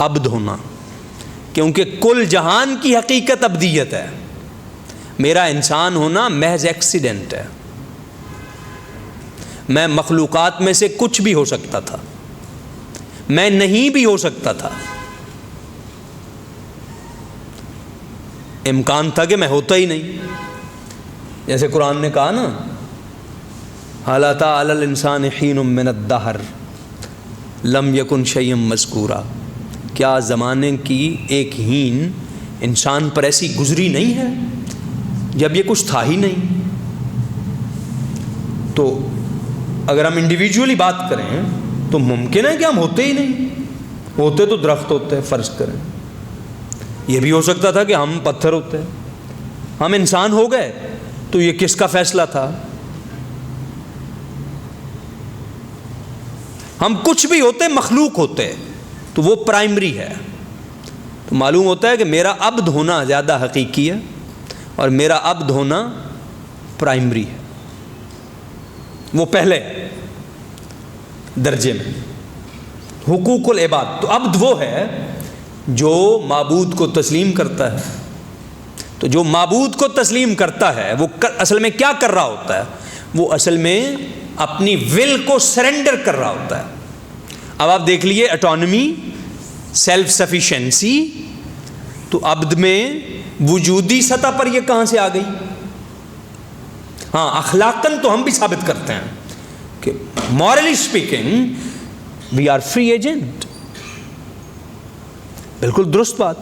[SPEAKER 1] عبد ہونا, کیونکہ کل جہان کی حقیقت عبدیت ہے. میرا انسان ہونا محض ایکسیڈنٹ ہے. میں مخلوقات میں سے کچھ بھی ہو سکتا تھا, میں نہیں بھی ہو سکتا تھا. امکان تھا کہ میں ہوتا ہی نہیں. جیسے قرآن نے کہا نا, حَلَ أَتَىٰ عَلَى الْإِنسَانِ حِینٌ مِّنَ الدَّهْرِ لَمْ يَكُنْ شَيْئًا مَذْکُورًا. کیا زمانے کی ایک ہین انسان پر ایسی گزری نہیں ہے جب یہ کچھ تھا ہی نہیں؟ تو اگر ہم انڈیویجولی بات کریں تو ممکن ہے کہ ہم ہوتے ہی نہیں. ہوتے تو درخت ہوتے ہیں فرض کریں, یہ بھی ہو سکتا تھا کہ ہم پتھر ہوتے ہیں. ہم انسان ہو گئے تو یہ کس کا فیصلہ تھا؟ ہم کچھ بھی ہوتے مخلوق ہوتے تو وہ پرائمری ہے. تو معلوم ہوتا ہے کہ میرا عبد ہونا زیادہ حقیقی ہے اور میرا عبد ہونا پرائمری ہے, وہ پہلے درجے میں. حقوق العباد, تو عبد وہ ہے جو معبود کو تسلیم کرتا ہے. تو جو معبود کو تسلیم کرتا ہے وہ اصل میں کیا کر رہا ہوتا ہے؟ وہ اصل میں اپنی ول کو سرنڈر کر رہا ہوتا ہے. اب آپ دیکھ لیے اٹانومی, سیلف سفیشینسی, تو عبد میں وجودی سطح پر یہ کہاں سے آ گئی؟ ہاں اخلاقاً تو ہم بھی ثابت کرتے ہیں کہ morally speaking we are free agent, بالکل درست بات.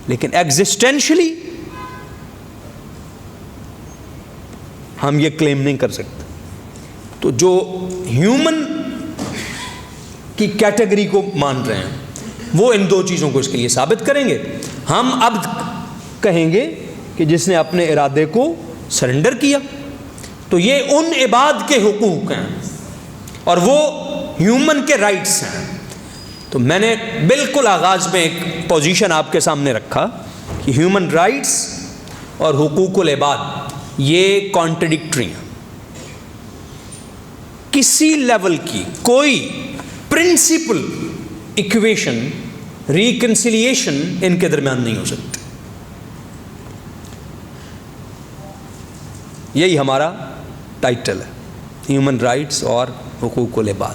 [SPEAKER 1] لیکن ایگزسٹینشلی ہم یہ کلیم نہیں کر سکتے. تو جو ہیومن کی کیٹیگری کو مان رہے ہیں وہ ان دو چیزوں کو اس کے لیے ثابت کریں گے. ہم عبد کہیں گے کہ جس نے اپنے ارادے کو سرنڈر کیا. تو یہ ان عباد کے حقوق ہیں اور وہ ہیومن کے رائٹس ہیں. تو میں نے بالکل آغاز میں ایک پوزیشن آپ کے سامنے رکھا کہ ہیومن رائٹس اور حقوق العباد یہ کانٹرڈکٹری ہیں. کسی لیول کی کوئی پرنسپل ایکویشن, ریکنسیلیشن ان کے درمیان نہیں ہو سکتی. یہی ہمارا ٹائٹل ہے, ہیومن رائٹس اور حقوق العباد.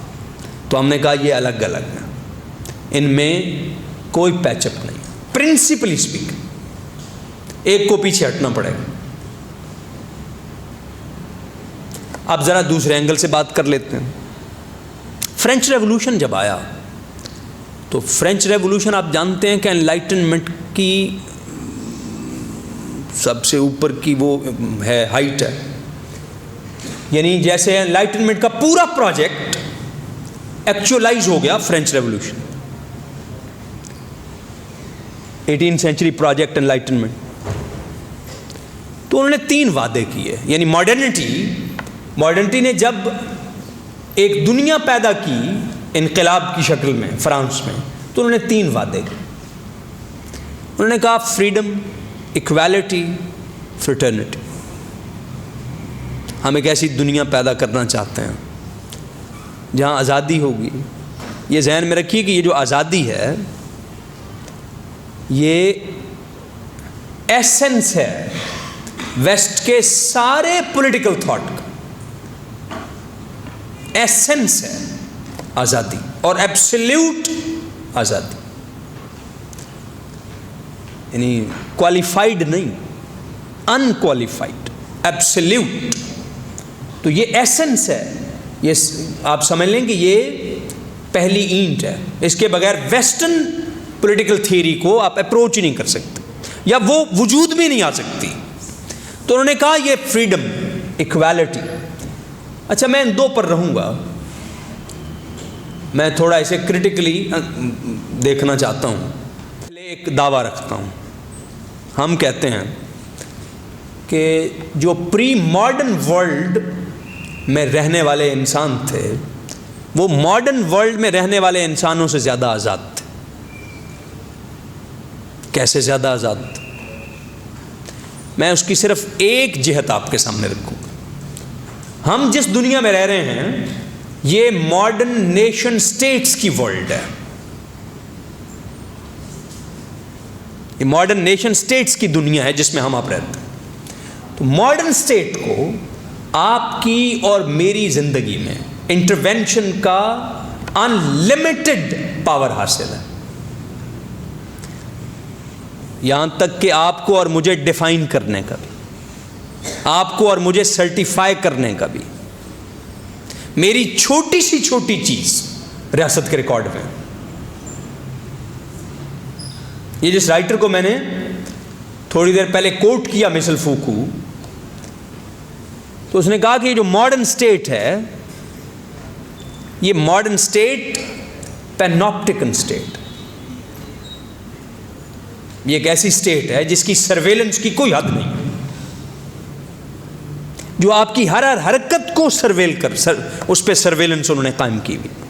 [SPEAKER 1] تو ہم نے کہا یہ الگ الگ ہیں, ان میں کوئی پیچ اپ نہیں. پرنسپلی اسپیک ایک کو پیچھے ہٹنا پڑے گا. اب ذرا دوسرے اینگل سے بات کر لیتے ہیں. فرینچ ریولوشن جب آیا تو فرینچ ریولوشن آپ جانتے ہیں کہ انلائٹنمنٹ کی سب سے اوپر کی وہ ہے, ہائٹ ہے. یعنی جیسے انلائٹنمنٹ کا پورا پروجیکٹ ایکچولائز ہو گیا French revolution, 18 century project enlightenment. تو انہوں نے 3 وعدے کیے. یعنی ماڈرنٹی نے جب ایک دنیا پیدا کی انقلاب کی شکل میں فرانس میں, تو انہوں نے 3 وعدے کیے. انہوں نے کہا فریڈم, ایکویلٹی, فریٹرنٹی. ہم ایک ایسی دنیا پیدا کرنا چاہتے ہیں جہاں آزادی ہوگی. یہ ذہن میں رکھیے کہ یہ جو آزادی ہے یہ ایسنس ہے ویسٹ کے سارے پولیٹیکل تھاٹ کا. ایسنس ہے آزادی, اور ایبسلیوٹ آزادی, یعنی کوالیفائڈ نہیں, ان کوالیفائڈ, ایبسلیوٹ. تو یہ ایسنس ہے. یہ آپ سمجھ لیں کہ یہ پہلی اینٹ ہے. اس کے بغیر ویسٹرن پولیٹیکل تھیوری کو آپ اپروچ ہی نہیں کر سکتے, یا وہ وجود بھی نہیں آ سکتی. تو انہوں نے کہا یہ فریڈم, ایکویلٹی. اچھا میں ان 2 پر رہوں گا. میں تھوڑا اسے کرٹیکلی دیکھنا چاہتا ہوں. پہلے ایک دعویٰ رکھتا ہوں. ہم کہتے ہیں کہ جو پری ماڈرن ورلڈ میں رہنے والے انسان تھے وہ ماڈرن ورلڈ میں رہنے والے انسانوں سے زیادہ آزاد تھے. کیسے زیادہ آزاد تھے؟ میں اس کی صرف ایک جہت آپ کے سامنے رکھوں گا. ہم جس دنیا میں رہ رہے ہیں یہ ماڈرن نیشن سٹیٹس کی ورلڈ ہے. یہ ماڈرن نیشن سٹیٹس کی دنیا ہے جس میں ہم آپ رہتے ہیں. تو ماڈرن سٹیٹ کو آپ کی اور میری زندگی میں انٹروینشن کا ان لمیٹڈ پاور حاصل ہے. یہاں تک کہ آپ کو اور مجھے ڈیفائن کرنے کا بھی, آپ کو اور مجھے سرٹیفائی کرنے کا بھی. میری چھوٹی سی چھوٹی چیز ریاست کے ریکارڈ میں. یہ جس رائٹر کو میں نے تھوڑی دیر پہلے کوٹ کیا, مسل فوکو, تو اس نے کہا کہ یہ جو ماڈرن سٹیٹ ہے یہ ماڈرن سٹیٹ پینوپٹیکن سٹیٹ, یہ ایک ایسی سٹیٹ ہے جس کی سرویلنس کی کوئی حد نہیں, جو آپ کی ہر حرکت کو سرویل کر اس پہ سرویلنس انہوں نے قائم کی ہوئی.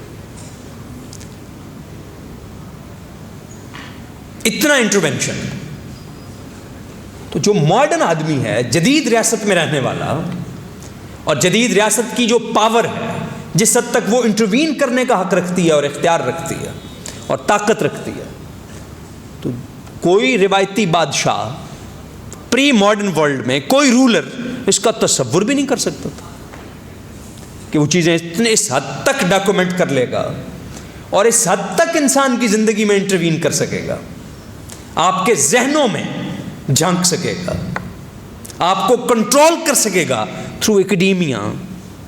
[SPEAKER 1] اتنا انٹروینشن. تو جو ماڈرن آدمی ہے, جدید ریاست میں رہنے والا, اور جدید ریاست کی جو پاور ہے, جس حد تک وہ انٹروین کرنے کا حق رکھتی ہے اور اختیار رکھتی ہے اور طاقت رکھتی ہے, تو کوئی روایتی بادشاہ پری ماڈرن ورلڈ میں, کوئی رولر اس کا تصور بھی نہیں کر سکتا تھا کہ وہ چیزیں اس حد تک ڈاکومنٹ کر لے گا اور اس حد تک انسان کی زندگی میں انٹروین کر سکے گا, آپ کے ذہنوں میں جھانک سکے گا, آپ کو کنٹرول کر سکے گا تھرو ایکڈیمیا,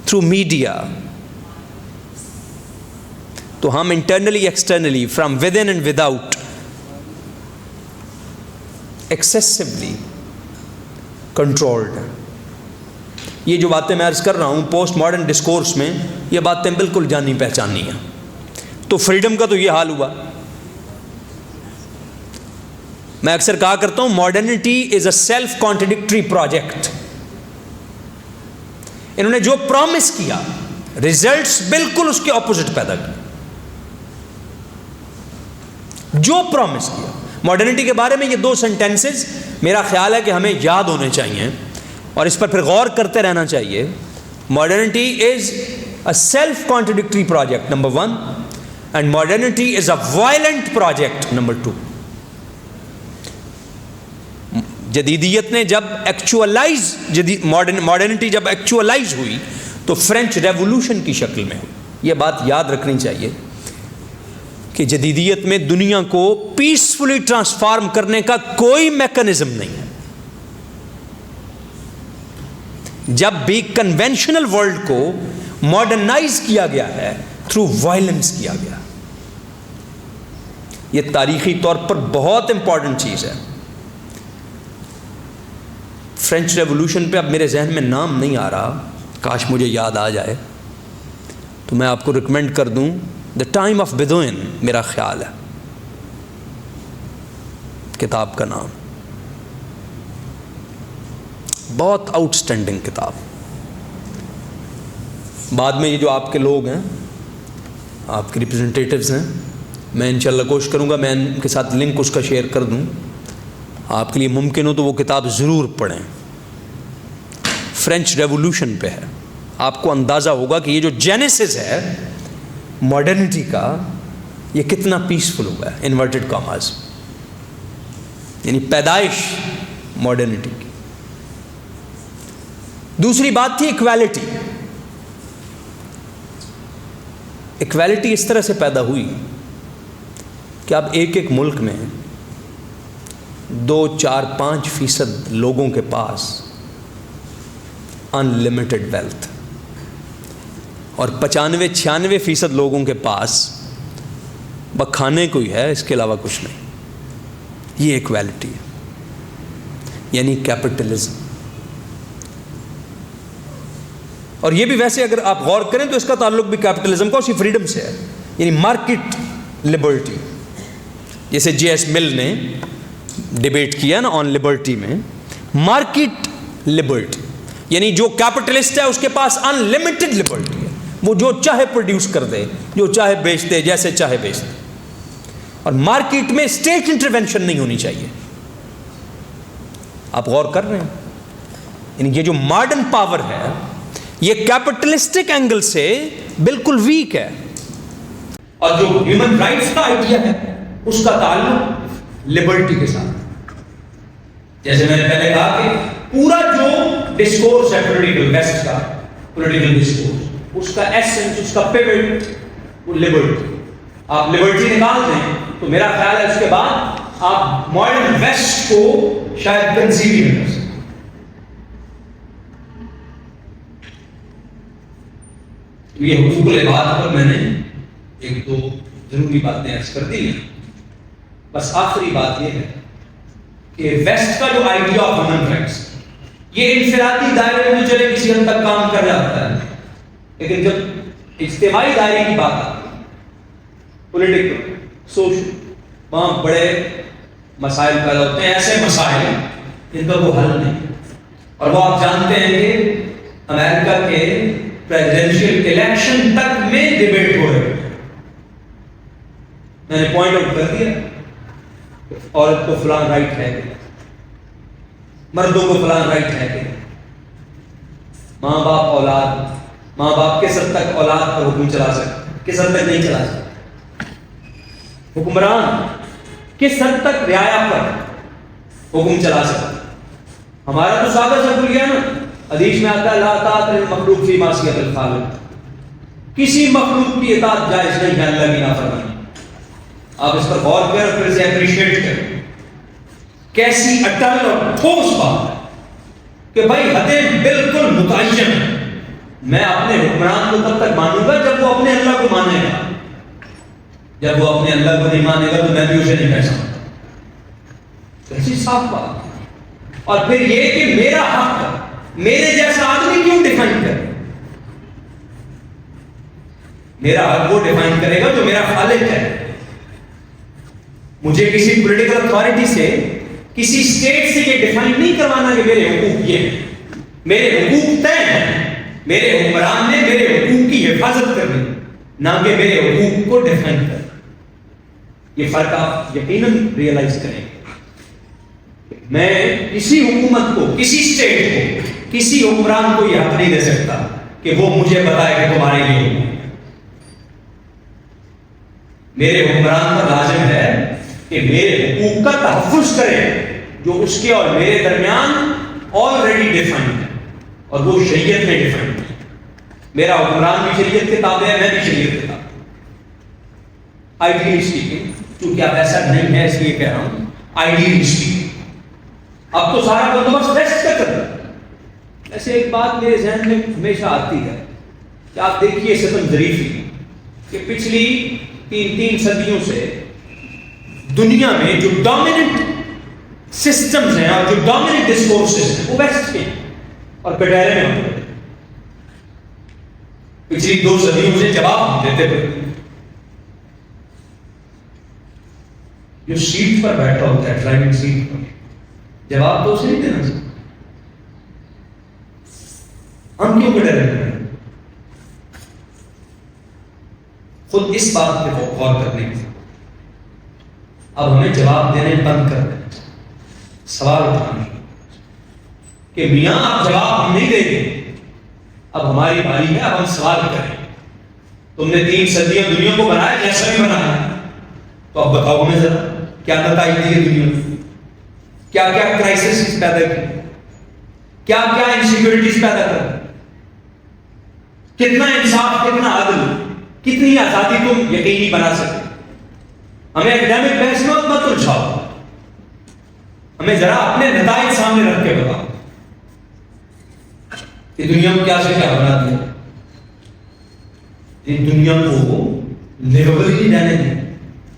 [SPEAKER 1] تھرو میڈیا. تو ہم internally externally, from with in and with out, ایکسیسولی controlled. یہ جو باتیں میں عرض کر رہا ہوں پوسٹ ماڈرن ڈسکورس میں, یہ باتیں بالکل جانی پہچانی ہیں. تو فریڈم کا تو یہ حال ہوا. میں اکثر کہا کرتا ہوں modernity is a self contradictory project. انہوں نے جو پرومس کیا ریزلٹس بالکل اس کے اپوزٹ پیدا کیے. جو پرومس کیا ماڈرنٹی کے بارے میں, یہ دو سینٹینسز میرا خیال ہے کہ ہمیں یاد ہونے چاہیے اور اس پر پھر غور کرتے رہنا چاہیے. Modernity is a self contradictory project number 1 and modernity is a violent project number 2. جدیدیت نے جب ماڈرنٹی جب ایکچوالائز ہوئی تو فرینچ ریولوشن کی شکل میں ہوئی. یہ بات یاد رکھنی چاہیے کہ جدیدیت میں دنیا کو پیسفلی ٹرانسفارم کرنے کا کوئی میکانزم نہیں ہے. جب بھی کنونشنل ورلڈ کو ماڈرنائز کیا گیا ہے تھرو وائلنس کیا گیا. یہ تاریخی طور پر بہت امپورٹنٹ چیز ہے. فرینچ ریولوشن پہ اب میرے ذہن میں نام نہیں آ رہا, کاش مجھے یاد آ جائے تو میں آپ کو ریکمینڈ کر دوں. دا ٹائم آف بیدوئن میرا خیال ہے کتاب کا نام. بہت آؤٹ اسٹینڈنگ کتاب. بعد میں یہ جو آپ کے لوگ ہیں, آپ کے ریپرزنٹیٹیوز ہیں, میں انشاءاللہ کوشش کروں گا میں ان کے ساتھ لنک اس کا شیئر کر دوں. آپ کے لیے ممکن ہو تو وہ کتاب ضرور پڑھیں. فرینچ ریولوشن پہ ہے. آپ کو اندازہ ہوگا کہ یہ جو جینیسس ہے ماڈرنٹی کا, یہ کتنا پیسفل ہوا ہے, انورٹڈ کاماز, یعنی پیدائش ماڈرنٹی کی. دوسری بات تھی ایکویلٹی. ایکویلٹی اس طرح سے پیدا ہوئی کہ اب ایک ایک ملک میں 2-4-5% لوگوں کے پاس ان لمیٹڈ ویلتھ اور 95-96% لوگوں کے پاس بس کھانے کو ہی ہے, اس کے علاوہ کچھ نہیں. یہ ایکویلٹی ہے, یعنی کیپٹلزم. اور یہ بھی ویسے اگر آپ غور کریں تو اس کا تعلق بھی کیپٹلزم کا اسی فریڈم سے ہے. یعنی مارکیٹ لبرٹی. جیسے جے ایس مل نے ڈیبیٹ کیا نا آن لبرٹی میں, مارکیٹ لبرٹی یعنی جو کیپٹلسٹ ہے اس کے پاس ان لمیٹڈ لبرٹی ہے, وہ جو چاہے پروڈیوس کر دے, جو چاہے بیچ دے, جیسے چاہے بیچ دے. اور مارکیٹ میں اسٹیٹ انٹرونشن نہیں ہونی چاہیے. آپ غور کر رہے ہیں, یعنی یہ جو ماڈرن پاور ہے یہ کیپٹلسٹک اینگل سے بالکل ویک ہے. اور جو ہیومن رائٹس کا آئیڈیا ہے اس کا تعلق لبرٹی کے ساتھ. جیسے میں نے پہلے کہا کہ پورا جو ڈسکورس ہے پولیٹیکل ویسٹ کا, پولیٹیکل ڈسکورس, اس کا ایسنس, اس کا پیوٹ وہ لبرٹی. آپ لبرٹی نکال دیں تو میرا خیال ہے اس کے بعد آپ ماڈرن ویسٹ کو شاید کنسیو ہی نہیں کر سکتے. یہ حقوق العباد پر میں نے ایک دو ضروری باتیں عرض کر دی ہیں. بس آخری بات یہ ہے کہ ویسٹ کا جو آئیڈیا آف ہیومن رائٹس یہ انفرادی دائرے میں چلے کسی حد تک کام کر جاتا ہے, لیکن جب اجتماعی دائرے کی بات آتی ہے, پولیٹیکل, سوشل, وہاں بڑے مسائل پیدا ہوتے ہیں, ایسے مسائل جن کا وہ حل نہیں. اور وہ آپ جانتے ہیں کہ امریکہ کے پریزیڈنشیل الیکشن تک میں ڈیبیٹ ہو رہے ہیں. میں نے پوائنٹ آؤٹ کر دیا عورت کو فلاں رائٹ ہے کہ مردوں کو فلاں رائٹ ہے کہ ماں باپ اولاد, ماں باپ کس حد تک اولاد پر حکم چلا سکتے, کس حد تک نہیں چلا سکتے. حکمران کس حد تک رعایا پر حکم چلا سکتے. ہمارا تو سادہ سا بھول گیا نا, حدیث میں آتا ہے لا طاعۃ للمخلوق فی معصیۃ الخالق, کسی مخلوق کی اطاعت جائز نہیں ہے اللہ کی نافرمانی. آپ اس پر غور کریں اور پھر سے اپریشیٹ کریں. کیسی اٹل اور ٹھوس بات ہے کہ بھائی حدیں بالکل متعین ہیں. میں اپنے حکمران کو تب تک مانوں گا جب وہ اپنے اللہ کو مانے گا. جب وہ اپنے اللہ کو نہیں مانے گا تو میں بھی اسے نہیں کہہ سکتا. کیسی صاف بات. اور پھر یہ کہ میرا حق میرے جیسا آدمی کیوں ڈیفائن کرے. میرا حق وہ ڈیفائن کرے گا جو میرا خالق ہے. مجھے کسی پولیٹیکل اتھارٹی سے, کسی اسٹیٹ سے یہ ڈیفائن نہیں کروانا کہ میرے حقوق یہ ہیں. میرے حقوق طے ہیں. میرے حکمران نے میرے حقوق کی حفاظت کرنی, نہ کہ میرے حقوق کو ڈیفائن کرنا. یہ فرق آپ یقیناً ریئلائز کریں. میں کسی حکومت کو, کسی اسٹیٹ کو, کسی حکمران کو یہ حق نہیں دے سکتا کہ وہ مجھے بتائے کہ تمہارے لیے حکم. میرے حکمران پر لازم ہے کہ میرے حقوق کا تحفظ کرے جو اس کے اور میرے درمیان آلریڈی ڈیفائنڈ ہے, اور وہ شریعت میں ڈیفائنڈ ہے. میرا حکمران بھی شریعت کے تابع ہے, میں بھی شریعت کے تابع. آئیڈیلی اسپیکنگ, چونکہ اب ایسا نہیں ہے اس لیے کہہ رہا ہوں, آئیڈیلی اسپیکنگ اب تو سارا بندوبست ویسٹ کا کر رہا ہے. ایسے ایک بات میرے ذہن میں ہمیشہ آتی ہے کہ آپ دیکھیے ستم ظریفی کہ پچھلی 3 صدیوں سے دنیا میں جو ڈومیننٹ سسٹمز ہیں اور جو ڈومیننٹ ڈسکورسز ہیں وہ ویسٹ کے ہیں اور پٹیرے میں ہوتے ہیں. پچھلی 2 صدیوں سے جواب ہم دیتے تھے. جو سیٹ پر بیٹھا ہوتا ہے, ڈرائیونگ سیٹ پر, جواب تو اسے نہیں دینا چاہیے. ہم کیوں پٹیرے میں ہیں؟ خود اس بات پہ غور کرنے کی. اب ہمیں جواب دینے بند کر دیں, سوال اٹھانے کہ میاں آپ جواب ہم نہیں دیں گے, اب ہماری باری ہے, اب ہم سوال کریں. تم نے 3 صدیاں دنیا کو بنایا جیسا بھی بنایا, تو اب بتاؤ ہمیں ذرا کیا نتائج دیے دنیا میں, کیا کیا کرائسس پیدا کی, کیا کیا انسیکیورٹیز پیدا کر, کتنا انصاف, کتنا عدل, کتنی آزادی تم یقینی بنا سکتے. ہمیں اکیڈمک بحث میں مت الجھاؤ, ہمیں ذرا اپنے نتائج سامنے رکھ کے بتاؤ کہ دنیا کو کیا سے کیا بنا دیا. ان دنیا کو لیبل ہی رہنے دیں.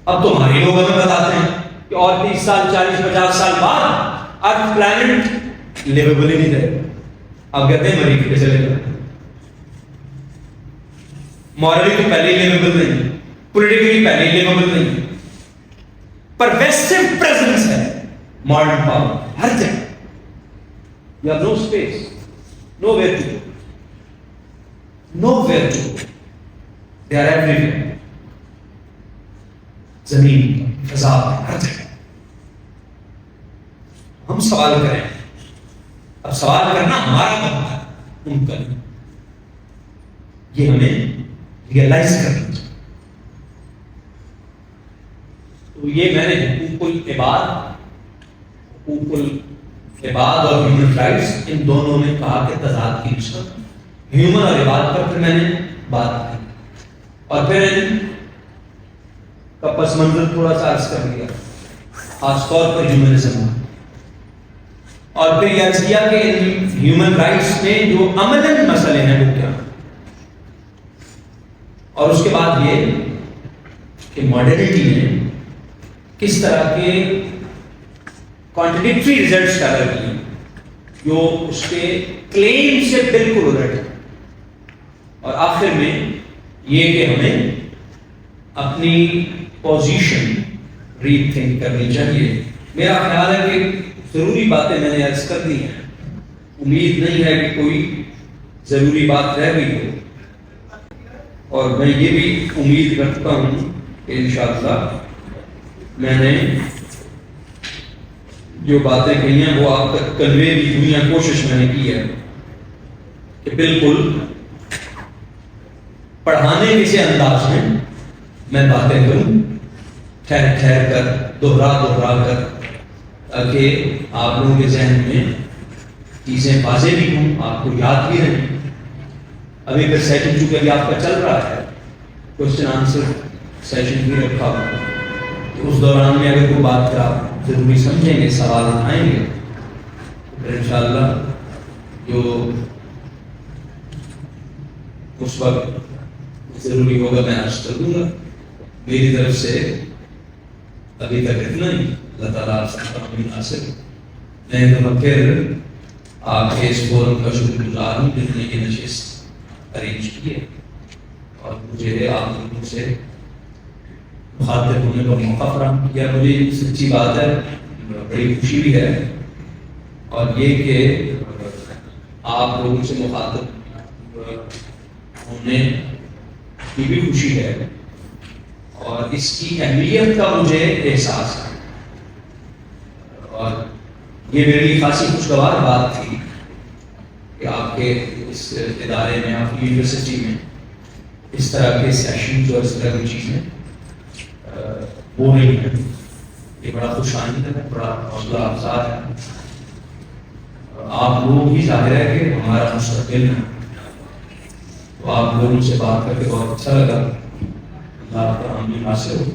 [SPEAKER 1] اب تو ہمارے لوگ ہمیں بتاتے ہیں کہ اور 30 سال 40 50 سال بعد ارتھ پلانٹ لیبل ہی نہیں رہے. اب کہتے ہیں مریخ پہ چلے گا. مورلی تو پہلے ہی لیبل نہیں, پولیٹیکلی پہلے لیویبل نہیں ہے، پرویسو پریزنس ہے ماڈرن پاور ہر جگہ. You have no space, nowhere to go, nowhere to go, they are everywhere. زمین فضا ہر جگہ. ہم سوال کریں، اب سوال کرنا ہمارا کام ہے، ان کا نہیں. یہ ہمیں ریئلائز کرنا چاہیے. تو یہ میں نے حقوق العباد اور ہیومن رائٹس ان دونوں میں کہا کہ تضاد کی نسبت ہیومن اور عباد پر پھر میں نے بات کی، اور پھر ان کا پس منظر تھوڑا سا عرض کر دیا، خاص طور پر ہیومنزم. اور پھر یہ عرض کیا کہ ہیومن رائٹس میں جو عملاً مسئلے ہیں وہ کیا، اور اس کے بعد یہ کہ ماڈرنٹی نے کس طرح کے کانٹرڈکٹری ریزلٹس پیدا کیے جو اس کے کلیم سے بالکل الٹ ہے. اور آخر میں یہ کہ ہمیں اپنی پوزیشن ری تھنک کرنی چاہیے. میرا خیال ہے کہ ضروری باتیں میں نے عرض کر دی ہیں، امید نہیں ہے کہ کوئی ضروری بات رہ گئی ہو، اور میں یہ بھی امید رکھتا ہوں کہ انشاءاللہ میں نے جو باتیں کہی ہیں وہ آپ تک کنوے بھی ہوئی ہیں. کوشش میں نے کی ہے کہ بالکل پڑھانے کے سے انداز میں باتیں کروں، ٹھہر ٹھہر کر، دوہرا کر، تاکہ آپ لوگوں کے ذہن میں چیزیں واضح بھی ہوں، آپ کو یاد بھی رہیں. ابھی پھر سیشن چونکہ ابھی آپ کا چل رہا ہے، کوشچن آنسر سیشن بھی رکھا ہوا، تو اس دوران میں اگر کوئی بات کا آپ ضروری سمجھیں گے، سوال اٹھائیں گے، پھر انشاءاللہ جو اس وقت ضروری ہوگا میں عرض کر دوں گا. میری طرف سے ابھی تک اتنا ہی. اللہ تعالیٰ آپ سب کا امین حاصل. میں پھر آپ کے اس فورم کا شکر گزار ہوں جس نے یہ نشست ارینج کی ہے اور مجھے آپ لوگوں سے مخاطب ہونے کا موقع فراہم کیا. مجھے سچی بات ہے، بڑی خوشی بھی ہے، اور یہ کہ آپ لوگوں سے مخاطب ہونے کی بھی خوشی ہے، اور اس کی اہمیت کا مجھے احساس ہے. اور یہ میرے لیے خاصی خوشگوار بات تھی کہ آپ کے اس ادارے میں، آپ کی یونیورسٹی میں اس طرح کے سیشنز اور اس طرح کی چیزیں ہو رہی ہیں. یہ بڑا خوش آئند ہے، بڑا حوصلہ افزا ہے. آپ لوگ ہی ظاہر ہے کہ ہمارا مستقبل ہے. تو آپ لوگوں سے بات کر کے بہت اچھا لگا. اللہ آپ کا امین حاصل ہو.